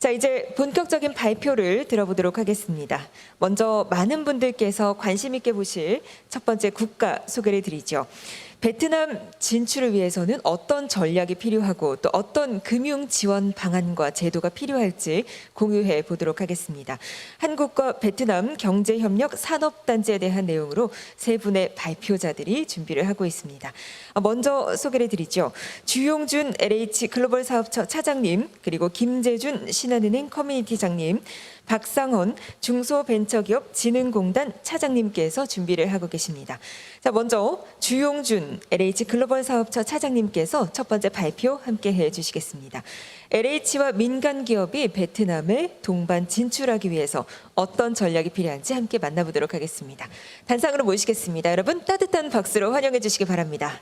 자, 이제 본격적인 발표를 들어보도록 하겠습니다. 먼저 많은 분들께서 관심 있게 보실 첫 번째 국가 소개를 드리죠. 베트남 진출을 위해서는 어떤 전략이 필요하고 또 어떤 금융 지원 방안과 제도가 필요할지 공유해 보도록 하겠습니다. 한국과 베트남 경제협력 산업단지에 대한 내용으로 세 분의 발표자들이 준비를 하고 있습니다. 먼저 소개를 드리죠. 주용준 LH 글로벌 사업처 차장님, 그리고 김재준 신한은행 커뮤니티장님, 박상헌 중소벤처기업 진흥공단 차장님께서 준비를 하고 계십니다. 자, 먼저 주용준 LH 글로벌 사업처 차장님께서 첫 번째 발표 함께 해 주시겠습니다. LH와 민간 기업이 베트남에 동반 진출하기 위해서 어떤 전략이 필요한지 함께 만나보도록 하겠습니다. 단상으로 모시겠습니다. 여러분 따뜻한 박수로 환영해 주시기 바랍니다.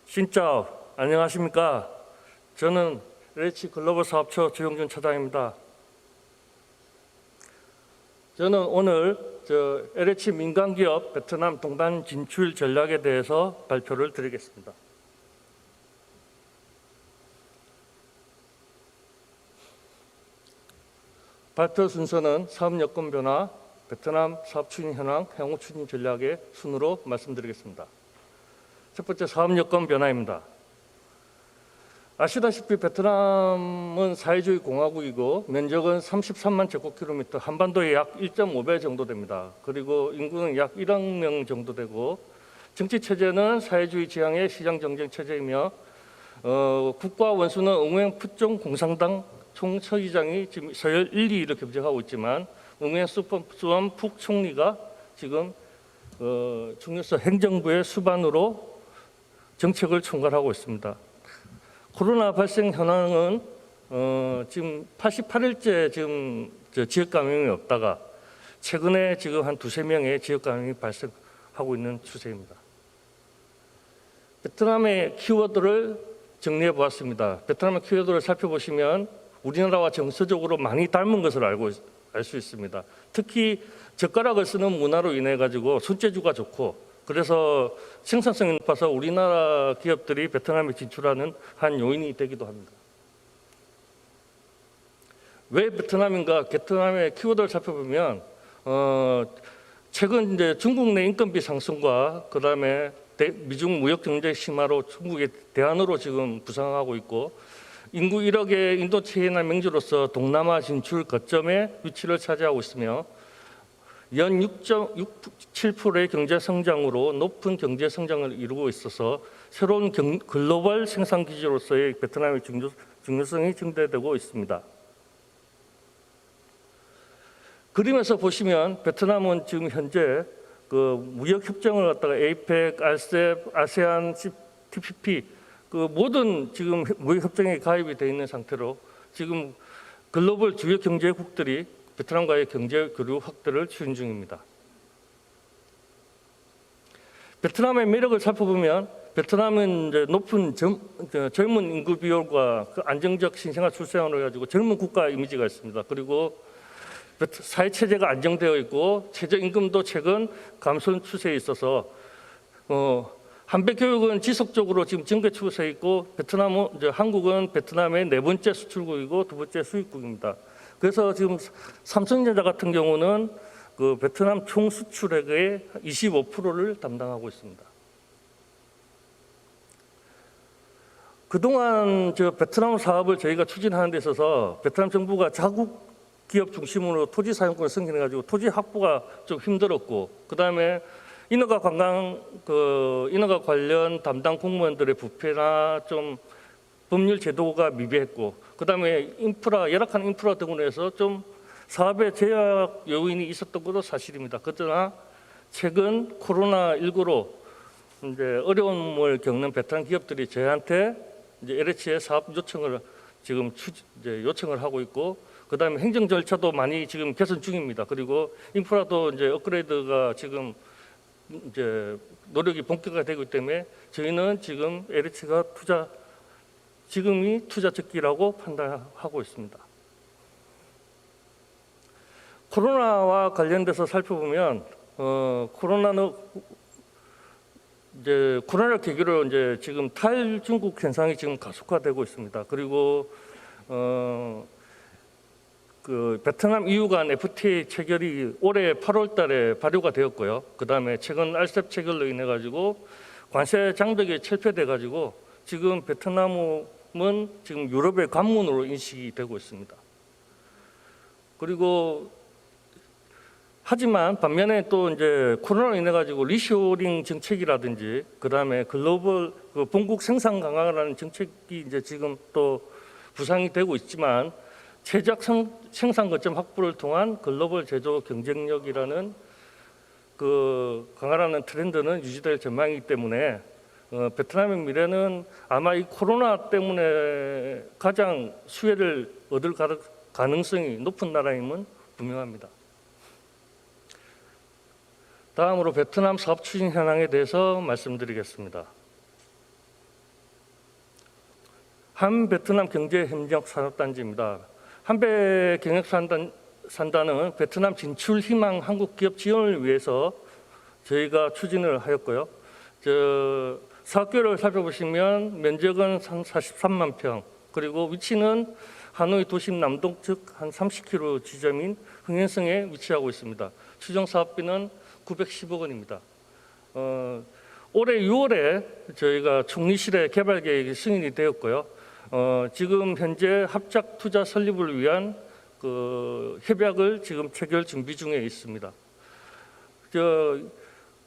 진짜 안녕하십니까? 저는 LH 글로벌 사업처 주용준 차장입니다. 저는 오늘 LH 민간기업 베트남 동반 진출 전략에 대해서 발표를 드리겠습니다. 발표 순서는 사업 여건 변화, 베트남 사업 추진 현황, 향후 추진 전략의 순으로 말씀드리겠습니다. 첫 번째 사업 여건 변화입니다. 아시다시피 베트남은 사회주의 공화국이고 면적은 33만 제곱킬로미터, 한반도의 약 1.5배 정도 됩니다. 그리고 인구는 약 1억 명 정도 되고 정치 체제는 사회주의 지향의 시장 경쟁 체제이며 국가 원수는 응우엔 푸종 공산당 총서기장이 지금 서열 1, 2 이렇게 부정하고 있지만 응우엔 수원 푹 총리가 지금 중요서 행정부의 수반으로 정책을 총괄하고 있습니다. 코로나 발생 현황은 지금 88일째 지금 지역 감염이 없다가 최근에 지금 한 두세 명의 지역 감염이 발생하고 있는 추세입니다. 베트남의 키워드를 정리해 보았습니다. 베트남의 키워드를 살펴보시면 우리나라와 정서적으로 많이 닮은 것을 알 수 있습니다. 특히 젓가락을 쓰는 문화로 인해 가지고 손재주가 좋고 그래서 생산성이 높아서 우리나라 기업들이 베트남에 진출하는 한 요인이 되기도 합니다. 왜 베트남인가? 베트남의 키워드를 살펴보면 최근 이제 중국 내 인건비 상승과 그다음에 미중 무역 경제 심화로 중국의 대안으로 지금 부상하고 있고 인구 1억의 인도체이나 명주로서 동남아 진출 거점에 위치를 차지하고 있으며 연 6.67%의 경제 성장으로 높은 경제 성장을 이루고 있어서 새로운 글로벌 생산 기지로서의 베트남의 중요성이 증대되고 있습니다. 그림에서 보시면 베트남은 지금 현재 무역 협정을 갖다가 에이펙, RCEP, 아세안, TPP 모든 지금 무역 협정에 가입이 되어 있는 상태로 지금 글로벌 주요 경제국들이 베트남과의 경제 교류 확대를 추진 중입니다. 베트남의 매력을 살펴보면 베트남은 이제 높은 젊은 인구 비율과 안정적 신생아 출생으로 해가지고 젊은 국가 이미지가 있습니다. 그리고 사회 체제가 안정되어 있고 최저임금도 최근 감소 추세에 있어서 한배 교육은 지속적으로 지금 증가 추세에 있고 한국은 베트남의 네 번째 수출국이고 두 번째 수입국입니다. 그래서 지금 삼성전자 같은 경우는 베트남 총 수출액의 25%를 담당하고 있습니다. 그동안 베트남 사업을 저희가 추진하는 데 있어서 베트남 정부가 자국 기업 중심으로 토지 사용권을 승인해가지고 토지 확보가 좀 힘들었고, 그 다음에 인허가 인허가 관련 담당 공무원들의 부패나 좀 법률 제도가 미비했고, 그 다음에 열악한 인프라 등으로 해서 좀 사업의 제약 요인이 있었던 것도 사실입니다. 그러나 최근 코로나19로 이제 어려움을 겪는 베트남 기업들이 저희한테 이제 LH의 사업 요청을 지금 요청을 하고 있고, 그 다음에 행정 절차도 많이 지금 개선 중입니다. 그리고 인프라도 이제 업그레이드가 지금 이제 노력이 본격화되기 때문에 저희는 지금 LH가 지금이 투자 적기라고 판단하고 있습니다. 코로나와 관련돼서 살펴보면 코로나는 이제 코로나를 계기로 이제 지금 탈중국 현상이 지금 가속화되고 있습니다. 그리고 그 베트남 EU 간 FTA 체결이 올해 8월달에 발효가 되었고요. 그 다음에 최근 RCEP 체결로 인해 가지고 관세 장벽이 철폐돼 가지고 지금 베트남은 지금 유럽의 관문으로 인식이 되고 있습니다. 그리고 하지만 반면에 또 이제 코로나로 인해 가지고 리쇼링 정책이라든지 그 다음에 글로벌 그 본국 생산 강화라는 정책이 이제 지금 또 부상이 되고 있지만 최적 생산 거점 확보를 통한 글로벌 제조 경쟁력이라는 그 강화라는 트렌드는 유지될 전망이기 때문에 베트남의 미래는 아마 이 코로나 때문에 가장 수혜를 얻을 가능성이 높은 나라임은 분명합니다. 다음으로 베트남 사업 추진 현황에 대해서 말씀드리겠습니다. 한 베트남 경제협력산업단지입니다. 한배 경협산단은 베트남 진출 희망 한국 기업 지원을 위해서 저희가 추진을 하였고요. 사업계를 살펴보시면 면적은 43만 평, 그리고 위치는 하노이 도심 남동측 한 30km 지점인 흥행성에 위치하고 있습니다. 추정 사업비는 910억 원입니다. 올해 6월에 저희가 총리실의 개발 계획이 승인이 되었고요. 지금 현재 합작 투자 설립을 위한 그 협약을 지금 체결 준비 중에 있습니다.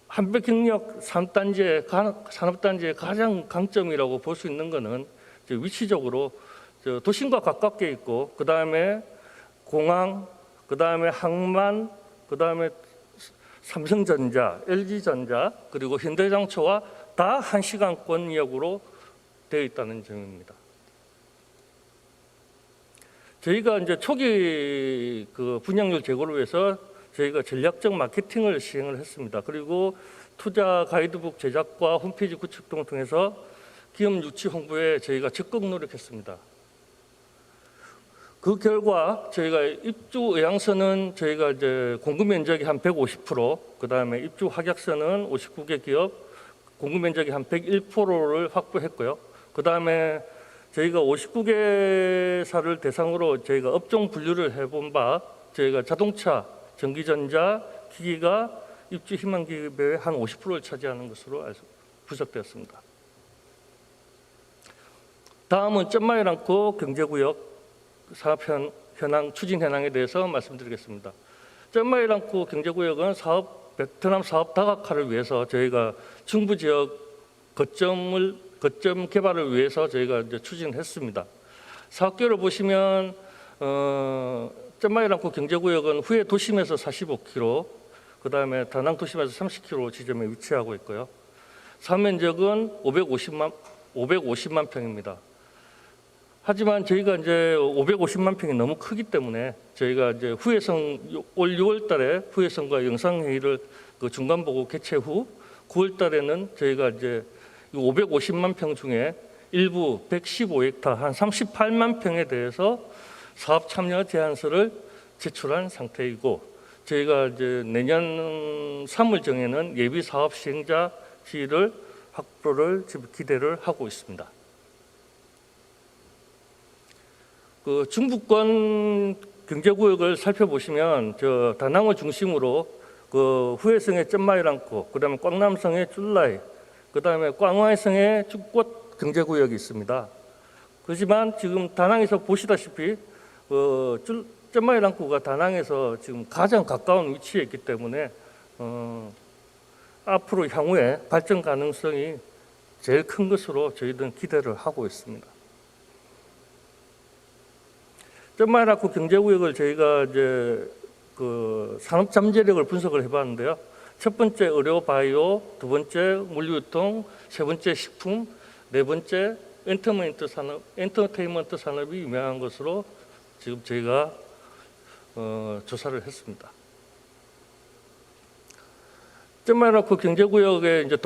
한백경력 산업단지의 가장 강점이라고 볼 수 있는 것은 위치적으로 도심과 가깝게 있고, 그 다음에 공항, 그 다음에 항만, 그 다음에 삼성전자, LG전자, 그리고 현대장초와 다 1시간권역으로 되어 있다는 점입니다. 저희가 이제 초기 그 분양률 제고를 위해서 저희가 전략적 마케팅을 시행을 했습니다. 그리고 투자 가이드북 제작과 홈페이지 구축 등을 통해서 기업 유치 홍보에 저희가 적극 노력했습니다. 그 결과 저희가 입주 의향서는 저희가 이제 공급 면적이 한 150%, 그 다음에 입주 확약서는 59개 기업, 공급 면적이 한 101%를 확보했고요. 그 다음에 저희가 59개사를 대상으로 저희가 업종 분류를 해본 바, 저희가 자동차, 전기전자, 기기가 입주 희망 기업의 한 50%를 차지하는 것으로 분석되었습니다. 다음은 쩐마이랑코 경제구역 사업 현황, 추진 현황에 대해서 말씀드리겠습니다. 쩐마이랑코 경제구역은 베트남 사업 다각화를 위해서 저희가 중부 지역 거점 개발을 위해서 저희가 이제 추진했습니다. 사업계를 보시면 쩐마이랑코 경제구역은 후에 도심에서 45km, 그 다음에 다낭 도심에서 30km 지점에 위치하고 있고요. 사업 면적은 550만 평입니다. 하지만 저희가 이제 550만 평이 너무 크기 때문에 저희가 이제 올 6월달에 후회성과 영상회의를 그 중간 보고 개최 후 9월달에는 저희가 이제 550만 평 중에 일부 115헥타 한 38만 평에 대해서 사업 참여 제안서를 제출한 상태이고, 저희가 이제 내년 3월정에는 예비 사업 시행자 지위를 확보를 기대를 하고 있습니다. 그 중부권 경제구역을 살펴보시면 다낭을 중심으로 그 후해성의 쩐마이랑코, 그다음에 꽝남성의 줄라이, 그다음에 꽝와이성의 축꽃 경제구역이 있습니다. 그렇지만 지금 다낭에서 보시다시피 쩐마이랑코가 다낭에서 지금 가장 가까운 위치에 있기 때문에 앞으로 향후에 발전 가능성이 제일 큰 것으로 저희들은 기대를 하고 있습니다. 쩐마이랑코 경제구역을 저희가 이제 그 산업 잠재력을 분석을 해봤는데요. 첫 번째 의료 바이오, 두 번째 물류유통, 세 번째 식품, 네 번째 엔터테인먼트 산업이 유명한 것으로 지금 저희가 조사를 했습니다. 쩐마이랑코 경제구역의 이제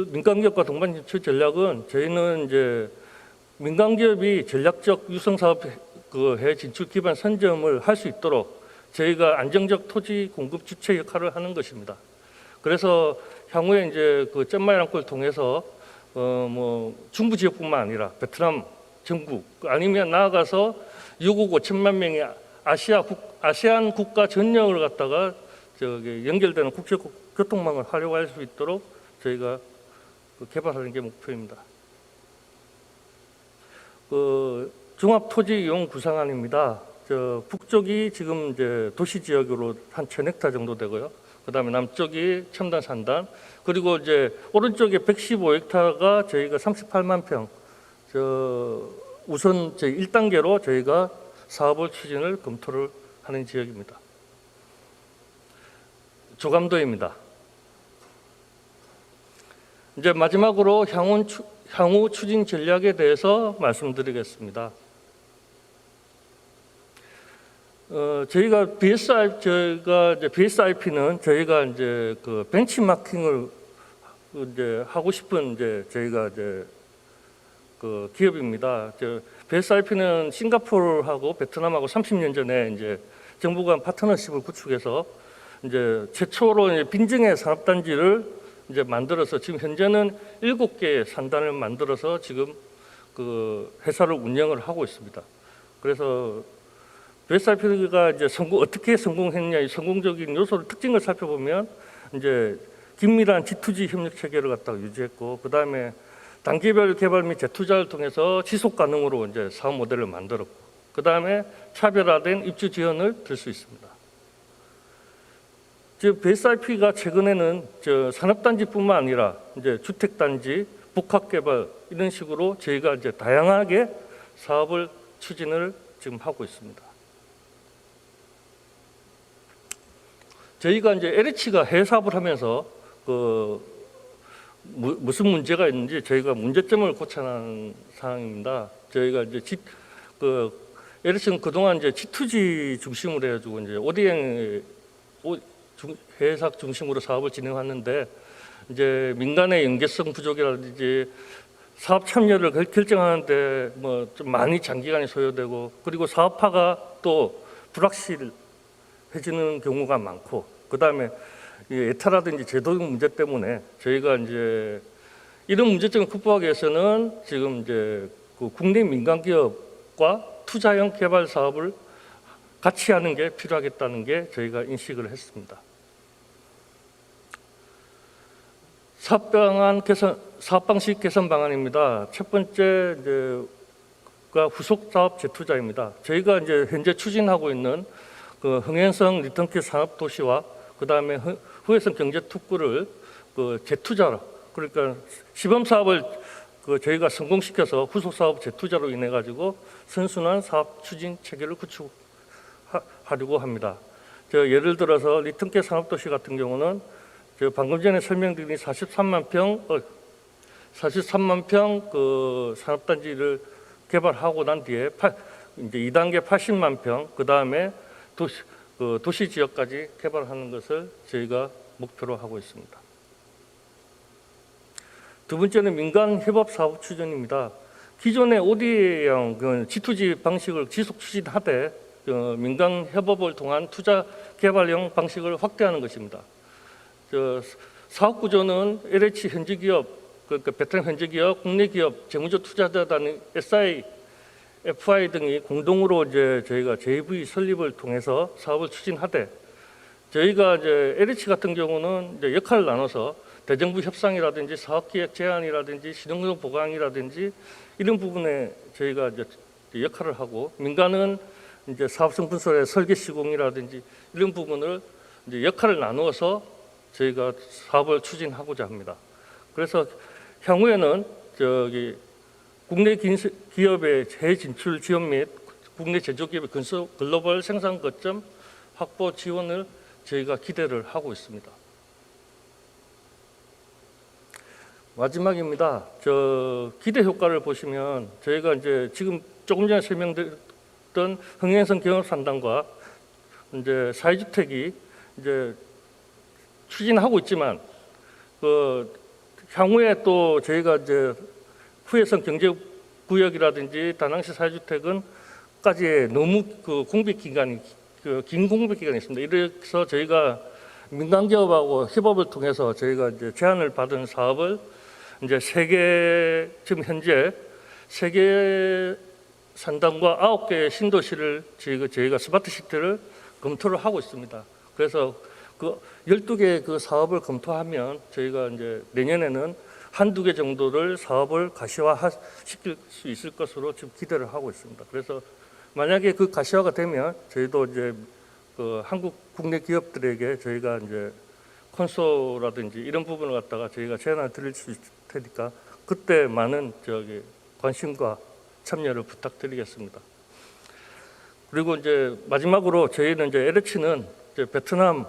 민간기업과 동반 진출 전략은 저희는 이제 민간기업이 전략적 유성사업 해 진출 기반 선점을 할 수 있도록 저희가 안정적 토지 공급 주체 역할을 하는 것입니다. 그래서 향후에 이제 그 잼마이랑콜을 통해서 뭐 중부 지역뿐만 아니라 베트남 전국 아니면 나아가서 6억 5천만 명의 아시안 국가 전역을 갖다가 연결되는 국제 교통망을 활용할 수 있도록 저희가 개발하는 게 목표입니다. 종합 토지 이용 구상안입니다. 북쪽이 지금 이제 도시 지역으로 한 1,000헥타 정도 되고요. 그다음에 남쪽이 첨단 산단, 그리고 이제 오른쪽에 115헥타가 저희가 38만 평. 우선 저희 1단계로 저희가 사업을 추진을 검토를 하는 지역입니다. 조감도입니다. 이제 마지막으로 향후 추진 전략에 대해서 말씀드리겠습니다. 저희가 BSIP는 저희가 이제 그 벤치마킹을 이제 하고 싶은 저희가 그 기업입니다. BSIP는 싱가포르하고 베트남하고 30년 전에 이제 정부 간 파트너십을 구축해서 이제 최초로 이제 빈증의 산업단지를 이제 만들어서 지금 현재는 7개의 산단을 만들어서 지금 그 회사를 운영을 하고 있습니다. 그래서 BSIP가 이제 어떻게 성공했냐, 이 성공적인 요소를 특징을 살펴보면 이제 긴밀한 G2G 협력 체계를 갖다가 유지했고, 그 다음에 단계별 개발 및 재투자를 통해서 지속 가능으로 이제 사업 모델을 만들었고, 그 다음에 차별화된 입주 지원을 들 수 있습니다. 즉 BSIP가 최근에는 산업단지뿐만 아니라 이제 주택단지, 복합개발 이런 식으로 저희가 이제 다양하게 사업을 추진을 지금 하고 있습니다. 저희가 이제 LH가 해외 사업을 하면서 무슨 문제가 있는지 저희가 문제점을 고쳐낸 상황입니다. 저희가 이제 LH는 그동안 이제 G2G 중심으로 해가지고 이제 ODM 해외사 중심으로 사업을 진행하는데 이제 민간의 연계성 부족이라든지 사업 참여를 결정하는데 뭐 좀 많이 장기간이 소요되고, 그리고 사업화가 또 불확실해지는 경우가 많고, 그 다음에 예타라든지 제도 문제 때문에 저희가 이제 이런 문제점을 극복하기 위해서는 지금 이제 그 국내 민간 기업과 투자형 개발 사업을 같이 하는 게 필요하겠다는 게 저희가 인식을 했습니다. 사업 방식 개선 방안입니다. 첫 번째 이제가 후속 사업 재투자입니다. 저희가 이제 현재 추진하고 있는 그 흥행성 리턴키 산업 도시와 그 다음에 후해성 경제 특구를 그 재투자로, 그러니까 시범 사업을 저희가 성공시켜서 후속 사업 재투자로 인해 가지고 선순환 사업 추진 체계를 구축하려고 합니다. 예를 들어서 리턴키 산업 도시 같은 경우는 방금 전에 설명드린 43만 평 그 산업단지를 개발하고 난 뒤에 이제 2단계 80만 평, 그 다음에 도시 지역까지 개발하는 것을 저희가 목표로 하고 있습니다. 두 번째는 민간 협업 사업 추진입니다. 기존의 ODA형 G2G 방식을 지속 추진하되 민간 협업을 통한 투자 개발형 방식을 확대하는 것입니다. 사업 구조는 LH 현지 기업, 그러니까 베트남 현지 기업, 국내 기업, 재무적 투자자단, SI, FI 등이 공동으로 이제 저희가 JV 설립을 통해서 사업을 추진하되, 저희가 이제 LH 같은 경우는 이제 역할을 나눠서 대정부 협상이라든지 사업기획 제안이라든지 신용등 보강이라든지 이런 부분에 저희가 이제 역할을 하고, 민간은 이제 사업성 분석의 설계 시공이라든지 이런 부분을 이제 역할을 나누어서 저희가 사업을 추진하고자 합니다. 그래서 향후에는 국내 기업의 해외 진출 지원 및 국내 제조기업의 글로벌 생산 거점 확보 지원을 저희가 기대를 하고 있습니다. 마지막입니다. 기대 효과를 보시면 저희가 이제 지금 조금 전에 설명드렸던 흥행성 경업산단과 이제 사회주택이 이제 추진하고 있지만 향후에 또 저희가 이제 후해성 경제구역이라든지 다낭시 사회주택은 까지 너무 공백 기간이 긴 공백 기간이 있습니다. 이래서 저희가 민간 기업하고 협업을 통해서 저희가 이제 제안을 받은 사업을 이제 지금 현재 3개 산단과 9개의 신도시를 저희가 스마트 시티를 검토를 하고 있습니다. 그래서 그 12개 그 사업을 검토하면 저희가 이제 내년에는 한두 개 정도를 사업을 가시화 시킬 수 있을 것으로 지금 기대를 하고 있습니다. 그래서 만약에 그 가시화가 되면 저희도 이제 그 한국 국내 기업들에게 저희가 이제 콘소라든지 이런 부분을 갖다가 저희가 제안을 드릴 수 있을 테니까 그때 많은 관심과 참여를 부탁드리겠습니다. 그리고 이제 마지막으로 저희는 이제 LH는 이제 베트남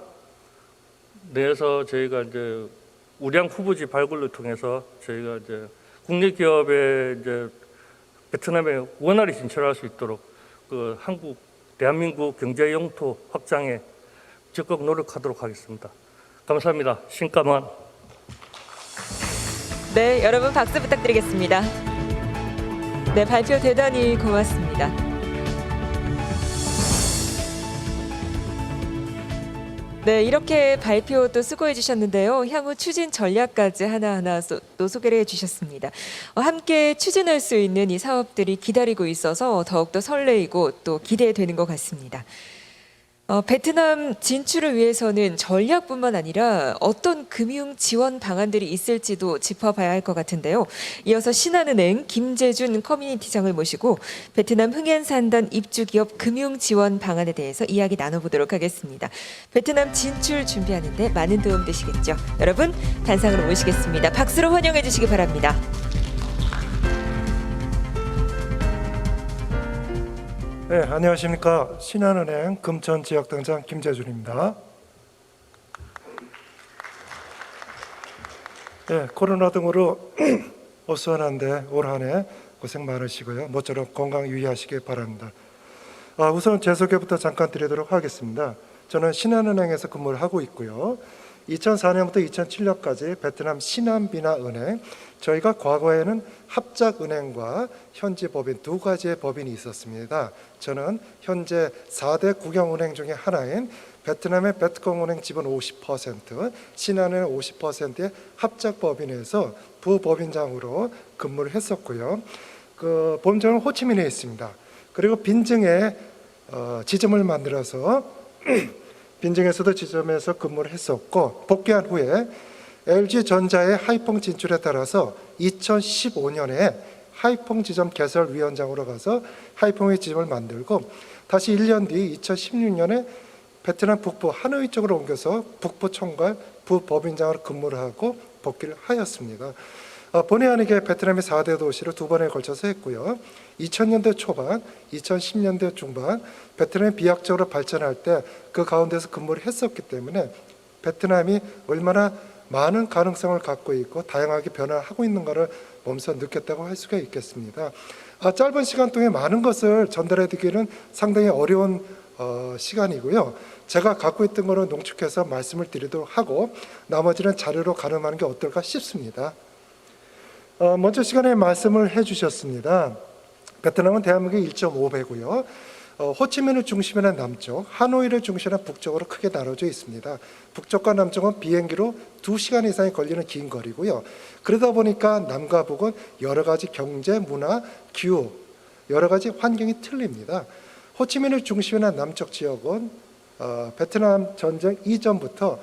내에서 저희가 이제 우량 후보지 발굴을 통해서 저희가 이제 국내 기업에 이제 베트남에 원활히 진출할 수 있도록 그 대한민국 경제 영토 확장에 적극 노력하도록 하겠습니다. 감사합니다. 신까만. 네, 여러분 박수 부탁드리겠습니다. 네, 발표 대단히 고맙습니다. 네, 이렇게 발표 또 수고해 주셨는데요. 향후 추진 전략까지 하나하나 또 소개를 해 주셨습니다. 함께 추진할 수 있는 이 사업들이 기다리고 있어서 더욱더 설레이고 또 기대되는 것 같습니다. 베트남 진출을 위해서는 전략뿐만 아니라 어떤 금융 지원 방안들이 있을지도 짚어봐야 할 것 같은데요. 이어서 신한은행 김재준 커뮤니티장을 모시고 베트남 흥앤산단 입주기업 금융 지원 방안에 대해서 이야기 나눠보도록 하겠습니다. 베트남 진출 준비하는데 많은 도움 되시겠죠. 여러분 단상으로 모시겠습니다. 박수로 환영해 주시기 바랍니다. 네, 안녕하십니까. 신한은행 금천지역등장 김재준입니다. 네, 코로나 등으로 어수선한데 올 한 해 고생 많으시고요. 모쪼록 건강 유의하시길 바랍니다. 우선 제 소개부터 잠깐 드리도록 하겠습니다. 저는 신한은행에서 근무를 하고 있고요. 2004년부터 2007년까지 베트남 신한비나은행, 저희가 과거에는 합작은행과 현지법인 두 가지의 법인이 있었습니다. 저는 현재 4대 국영은행 중에 하나인 베트남의 베트콩은행 지분 50%, 신한은행 50%의 합작법인에서 부법인장으로 근무를 했었고요. 그 법인장은 호치민에 있습니다. 그리고 빈증에 지점을 만들어서 빈증에서도 지점에서 근무를 했었고, 복귀한 후에 LG전자의 하이퐁 진출에 따라서 2015년에 하이퐁 지점 개설위원장으로 가서 하이퐁의 지점을 만들고, 다시 1년 뒤 2016년에 베트남 북부 하노이 쪽으로 옮겨서 북부 총괄 부법인장으로 근무를 하고 복귀를 하였습니다. 본의 아니게 베트남의 4대 도시를 두 번에 걸쳐서 했고요. 2000년대 초반, 2010년대 중반 베트남이 비약적으로 발전할 때 그 가운데서 근무를 했었기 때문에 베트남이 얼마나 많은 가능성을 갖고 있고 다양하게 변화하고 있는가를 몸소 느꼈다고 할 수가 있겠습니다. 짧은 시간 동안에 많은 것을 전달해 드리기는 상당히 어려운 시간이고요. 제가 갖고 있던 것을 농축해서 말씀을 드리도록 하고 나머지는 자료로 가늠하는 게 어떨까 싶습니다. 먼저 시간에 말씀을 해주셨습니다. 베트남은 대한민국의 1.5배고요. 호치민을 중심으로 한 남쪽, 하노이를 중심으로 한 북쪽으로 크게 나눠져 있습니다. 북쪽과 남쪽은 비행기로 2시간 이상이 걸리는 긴 거리고요. 그러다 보니까 남과 북은 여러 가지 경제, 문화, 기후, 여러 가지 환경이 틀립니다. 호치민을 중심으로 한 남쪽 지역은 베트남 전쟁 이전부터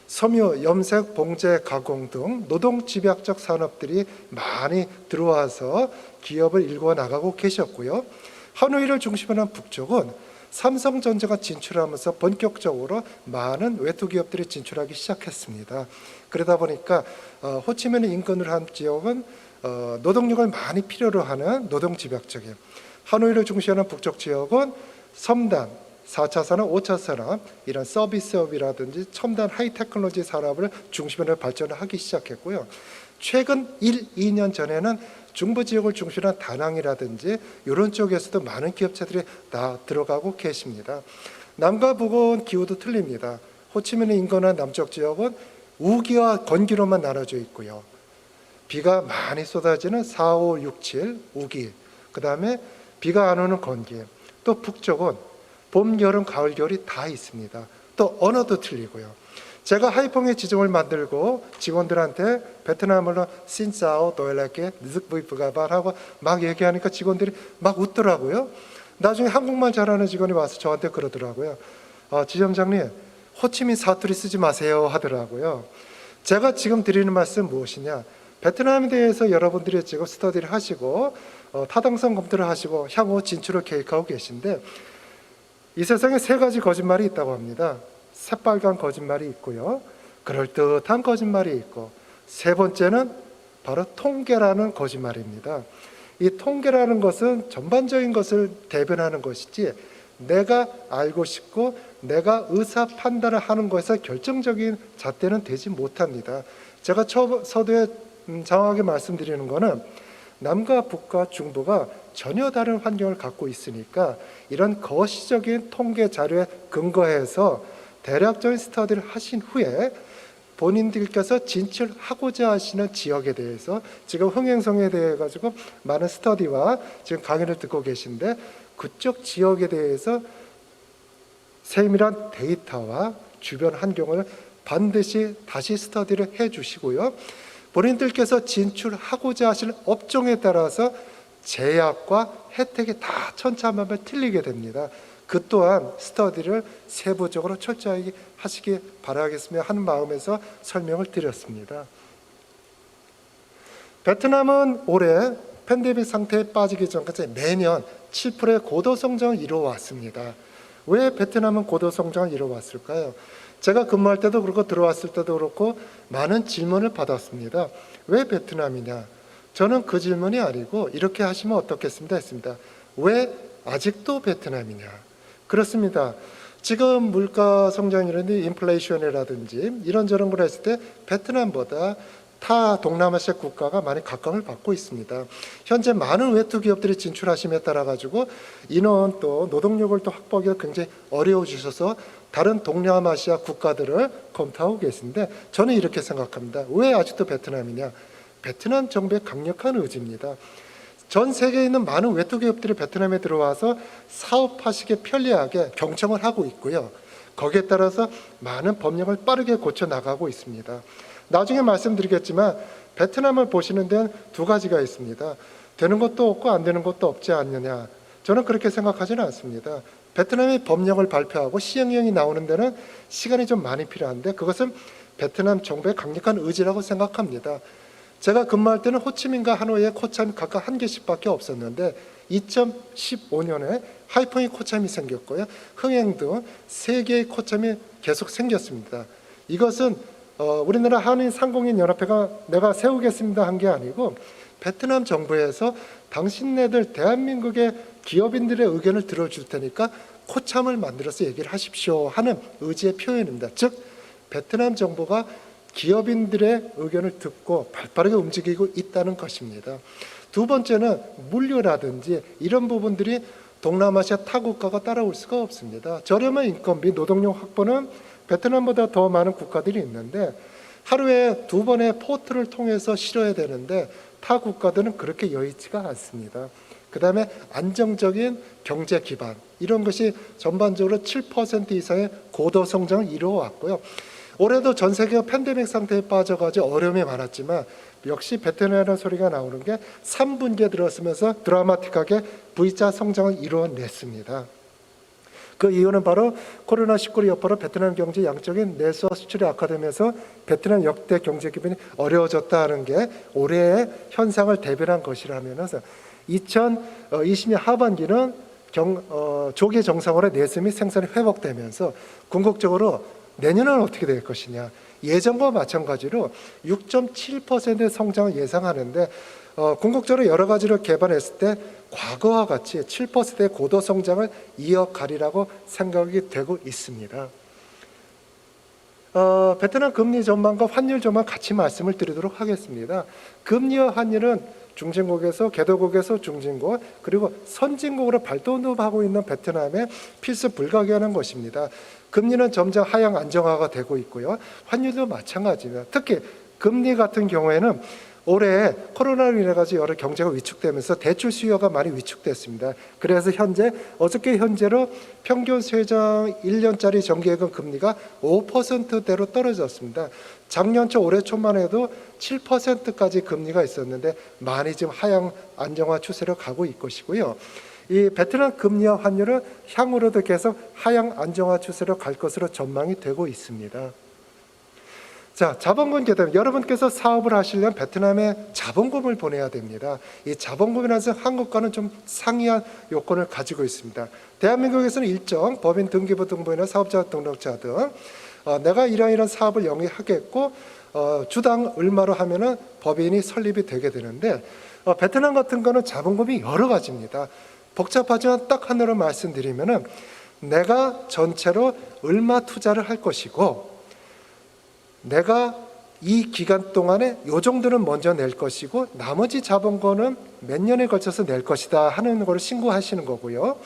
섬유, 염색, 봉제, 가공 등 노동 집약적 산업들이 많이 들어와서 기업을 일궈 나가고 계셨고요. 하노이를 중심으로 한 북쪽은 삼성전자가 진출하면서 본격적으로 많은 외투 기업들이 진출하기 시작했습니다. 그러다 보니까 호치민 인근을 한 지역은 노동력을 많이 필요로 하는 노동 집약적인, 하노이를 중심으로 한 북쪽 지역은 첨단, 4차 산업, 5차 산업, 이런 서비스업이라든지 첨단 하이테크놀로지 산업을 중심으로 발전을 하기 시작했고요. 최근 1, 2년 전에는 중부 지역을 중심으로 한 다낭이라든지 이런 쪽에서도 많은 기업체들이 다 들어가고 계십니다. 남과 북은 기후도 틀립니다. 호치민을 인근한 남쪽 지역은 우기와 건기로만 나눠져 있고요. 비가 많이 쏟아지는 4, 5, 6, 7 우기, 그 다음에 비가 안 오는 건기. 또 북쪽은 봄, 여름, 가을, 겨울이 다 있습니다. 또 언어도 틀리고요. 제가 하이퐁의 지점을 만들고 직원들한테 베트남어로 신짜오 도엘라께 느즈부이프가반 하고 막 얘기하니까 직원들이 막 웃더라고요. 나중에 한국말 잘하는 직원이 와서 저한테 그러더라고요. 지점장님, 호치민 사투리 쓰지 마세요 하더라고요. 제가 지금 드리는 말씀 무엇이냐? 베트남에 대해서 여러분들이 지금 스터디를 하시고 타당성 검토를 하시고 향후 진출을 계획하고 계신데, 이 세상에 3가지 거짓말이 있다고 합니다. 새빨간 거짓말이 있고요, 그럴듯한 거짓말이 있고, 3번째는 바로 통계라는 거짓말입니다. 이 통계라는 것은 전반적인 것을 대변하는 것이지 내가 알고 싶고 내가 의사 판단을 하는 것에서 결정적인 잣대는 되지 못합니다. 제가 서두에 장황하게 말씀드리는 것은 남과 북과 중부가 전혀 다른 환경을 갖고 있으니까 이런 거시적인 통계 자료에 근거해서 대략적인 스터디를 하신 후에 본인들께서 진출하고자 하시는 지역에 대해서 지금 흥행성에 대해 가지고 많은 스터디와 지금 강의를 듣고 계신데, 그쪽 지역에 대해서 세밀한 데이터와 주변 환경을 반드시 다시 스터디를 해 주시고요, 본인들께서 진출하고자 하시는 업종에 따라서 제약과 혜택이 다 천차만별 틀리게 됩니다. 그 또한 스터디를 세부적으로 철저하게 하시기 바라겠으며 하는 마음에서 설명을 드렸습니다. 베트남은 올해 팬데믹 상태에 빠지기 전까지 매년 7%의 고도 성장을 이루어왔습니다. 왜 베트남은 고도 성장을 이루어왔을까요? 제가 근무할 때도 그렇고 들어왔을 때도 그렇고 많은 질문을 받았습니다. 왜 베트남이냐? 저는 그 질문이 아니고 이렇게 하시면 어떻겠습니다 했습니다. 왜 아직도 베트남이냐? 그렇습니다. 지금 물가 성장이라든지 인플레이션이라든지 이런저런 걸 했을 때 베트남보다 타 동남아시아 국가가 많이 각광을 받고 있습니다. 현재 많은 외투 기업들이 진출하심에 따라 가지고 인원 또 노동력을 또 확보하기가 굉장히 어려워지셔서 다른 동남아시아 국가들을 검토하고 계신데, 저는 이렇게 생각합니다. 왜 아직도 베트남이냐? 베트남 정부의 강력한 의지입니다. 전 세계에 있는 많은 외투 기업들이 베트남에 들어와서 사업하시기 편리하게 경청을 하고 있고요, 거기에 따라서 많은 법령을 빠르게 고쳐 나가고 있습니다. 나중에 말씀드리겠지만 베트남을 보시는 데는 2가지가 있습니다. 되는 것도 없고 안 되는 것도 없지 않느냐. 저는 그렇게 생각하지는 않습니다. 베트남이 법령을 발표하고 시행령이 나오는 데는 시간이 좀 많이 필요한데, 그것은 베트남 정부의 강력한 의지라고 생각합니다. 제가 근무할 때는 호치민과 하노이에 코참이 각각 1개씩밖에 없었는데 2015년에 하이퐁이 코참이 생겼고요, 흥행도 3개의 코참이 계속 생겼습니다. 이것은 우리나라 한인 상공인 연합회가 내가 세우겠습니다 한 게 아니고 베트남 정부에서 당신네들 대한민국의 기업인들의 의견을 들어줄 테니까 코참을 만들어서 얘기를 하십시오 하는 의지의 표현입니다. 즉 베트남 정부가 기업인들의 의견을 듣고 발빠르게 움직이고 있다는 것입니다. 2번째는 물류라든지 이런 부분들이 동남아시아 타 국가가 따라올 수가 없습니다. 저렴한 인건비, 노동력 확보는 베트남보다 더 많은 국가들이 있는데 하루에 2번의 포트를 통해서 실어야 되는데 타 국가들은 그렇게 여의치가 않습니다. 그 다음에 안정적인 경제 기반, 이런 것이 전반적으로 7% 이상의 고도 성장을 이루어왔고요. 올해도 전 세계가 팬데믹 상태에 빠져가지고 어려움이 많았지만 역시 베트남이라는 소리가 나오는 게 3분기에 들어서면서 드라마틱하게 V자 성장을 이루어냈습니다. 그 이유는 바로 코로나19를 여파로 베트남 경제 양적인 내수와 수출이 악화되면서 베트남 역대 경제 기반이 어려워졌다 하는 게 올해의 현상을 대변한 것이라면서 2020년 하반기는 조기 정상화로 내수 및 생산이 회복되면서 궁극적으로 내년은 어떻게 될 것이냐. 예전과 마찬가지로 6.7%의 성장을 예상하는데 궁극적으로 여러 가지를 개발했을 때 과거와 같이 7%의 고도 성장을 이어가리라고 생각이 되고 있습니다. 베트남 금리 전망과 환율 전망 같이 말씀을 드리도록 하겠습니다. 금리와 환율은 중진국에서 개도국에서 중진국 그리고 선진국으로 발돋움하고 있는 베트남의 필수 불가결한 것입니다. 금리는 점점 하향 안정화가 되고 있고요. 환율도 마찬가지입니다. 특히 금리 같은 경우에는 올해 코로나로 인해 가지고 여러 경제가 위축되면서 대출 수요가 많이 위축됐습니다. 그래서 어저께 현재로 평균 세정 1년짜리 정기예금 금리가 5%대로 떨어졌습니다. 작년 초 올해 초만 해도 7%까지 금리가 있었는데 많이 지금 하향 안정화 추세로 가고 있을 것이고요. 이 베트남 금리와 환율은 향후로도 계속 하향 안정화 추세로 갈 것으로 전망이 되고 있습니다. 자, 자본금 계단. 여러분께서 사업을 하시려면 베트남에 자본금을 보내야 됩니다. 이 자본금이라는 것은 한국과는 좀 상이한 요건을 가지고 있습니다. 대한민국에서는 일정 법인 등기부 등본이나 사업자 등록자 등 내가 이런 사업을 영위하겠고 주당 얼마로 하면은 법인이 설립이 되게 되는데 베트남 같은 거는 자본금이 여러 가지입니다. 복잡하지만 딱 하나로 말씀드리면은 내가 전체로 얼마 투자를 할 것이고 내가 이 기간 동안에 요 정도는 먼저 낼 것이고 나머지 자본금은 몇 년에 걸쳐서 낼 것이다 하는 걸 신고하시는 거고요.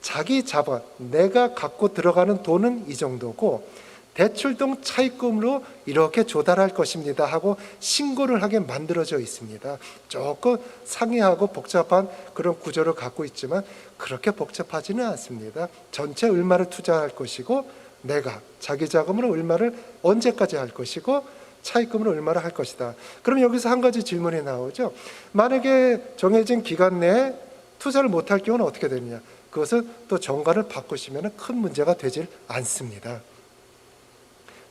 자기 자본, 내가 갖고 들어가는 돈은 이 정도고 대출 등 차입금으로 이렇게 조달할 것입니다 하고 신고를 하게 만들어져 있습니다. 조금 상이하고 복잡한 그런 구조를 갖고 있지만 그렇게 복잡하지는 않습니다. 전체 얼마를 투자할 것이고 내가 자기 자금으로 얼마를 언제까지 할 것이고 차입금으로 얼마를 할 것이다. 그럼 여기서 한 가지 질문이 나오죠. 만약에 정해진 기간 내에 투자를 못할 경우는 어떻게 되느냐. 그것은 또 정가를 바꾸시면 큰 문제가 되질 않습니다.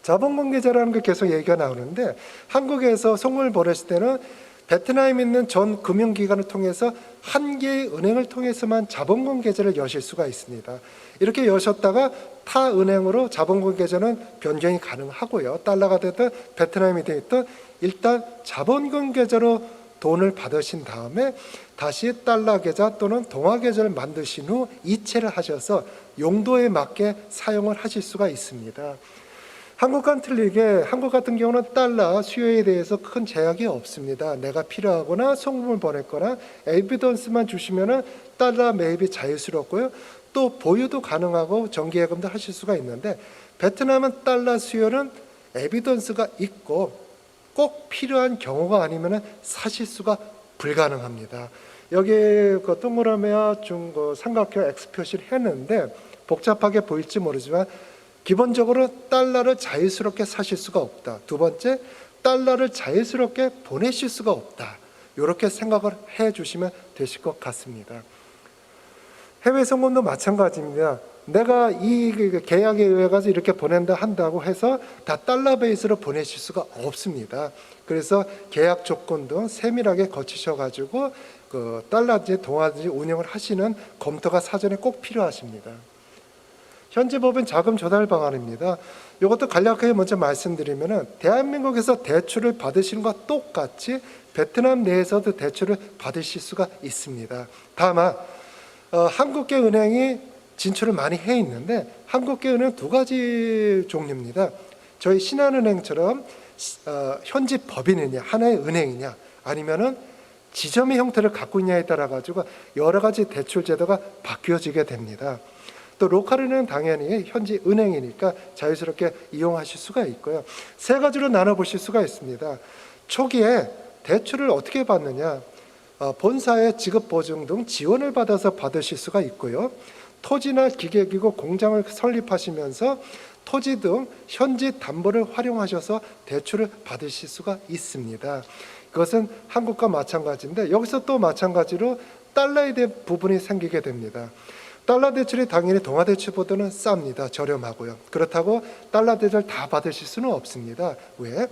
자본금 계좌라는 게 계속 얘기가 나오는데 한국에서 송금을 보냈을 때는 베트남에 있는 전 금융기관을 통해서 한 개의 은행을 통해서만 자본금 계좌를 여실 수가 있습니다. 이렇게 여셨다가 타 은행으로 자본금 계좌는 변경이 가능하고요. 달러가 됐든 베트남이 됐든 일단 자본금 계좌로 돈을 받으신 다음에 다시 달러 계좌 또는 동화 계좌를 만드신 후 이체를 하셔서 용도에 맞게 사용을 하실 수가 있습니다. 한국과는 틀리게 한국 같은 경우는 달러 수요에 대해서 큰 제약이 없습니다. 내가 필요하거나 송금을 보냈거나 에비던스만 주시면 달러 매입이 자유스럽고요. 또 보유도 가능하고 정기예금도 하실 수가 있는데 베트남은 달러 수요는 에비던스가 있고 꼭 필요한 경우가 아니면 사실 수가 불가능합니다. 여기 그 동그라미와 삼각형 X 표시를 했는데 복잡하게 보일지 모르지만 기본적으로 달러를 자유스럽게 사실 수가 없다. 두 번째, 달러를 자유스럽게 보내실 수가 없다. 이렇게 생각을 해주시면 되실 것 같습니다. 해외 송금도 마찬가지입니다. 내가 이 계약에 의해 가지고 이렇게 보낸다 한다고 해서 다 달러 베이스로 보내실 수가 없습니다. 그래서 계약 조건 등 세밀하게 거치셔가지고 그 달러지 동화지 운영을 하시는 검토가 사전에 꼭 필요하십니다. 현재 법은 자금 조달 방안입니다. 이것도 간략하게 먼저 말씀드리면은 대한민국에서 대출을 받으시는 것과 똑같이 베트남 내에서도 대출을 받으실 수가 있습니다. 다만 한국계 은행이 진출을 많이 해 있는데 한국계 은행 두 가지 종류입니다. 저희 신한은행처럼 현지 법인이냐 하나의 은행이냐 아니면은 지점의 형태를 갖고 있냐에 따라 가지고 여러 가지 대출 제도가 바뀌어지게 됩니다. 또 로컬은행은 당연히 현지 은행이니까 자유스럽게 이용하실 수가 있고요. 세 가지로 나눠보실 수가 있습니다. 초기에 대출을 어떻게 받느냐, 본사의 지급 보증 등 지원을 받아서 받으실 수가 있고요. 토지나 기계기구 공장을 설립하시면서 토지 등 현지 담보를 활용하셔서 대출을 받으실 수가 있습니다. 그것은 한국과 마찬가지인데 여기서 또 마찬가지로 달러에 대한 부분이 생기게 됩니다. 달러 대출이 당연히 동화 대출보다는 쌉니다. 저렴하고요. 그렇다고 달러 대출 다 받으실 수는 없습니다. 왜?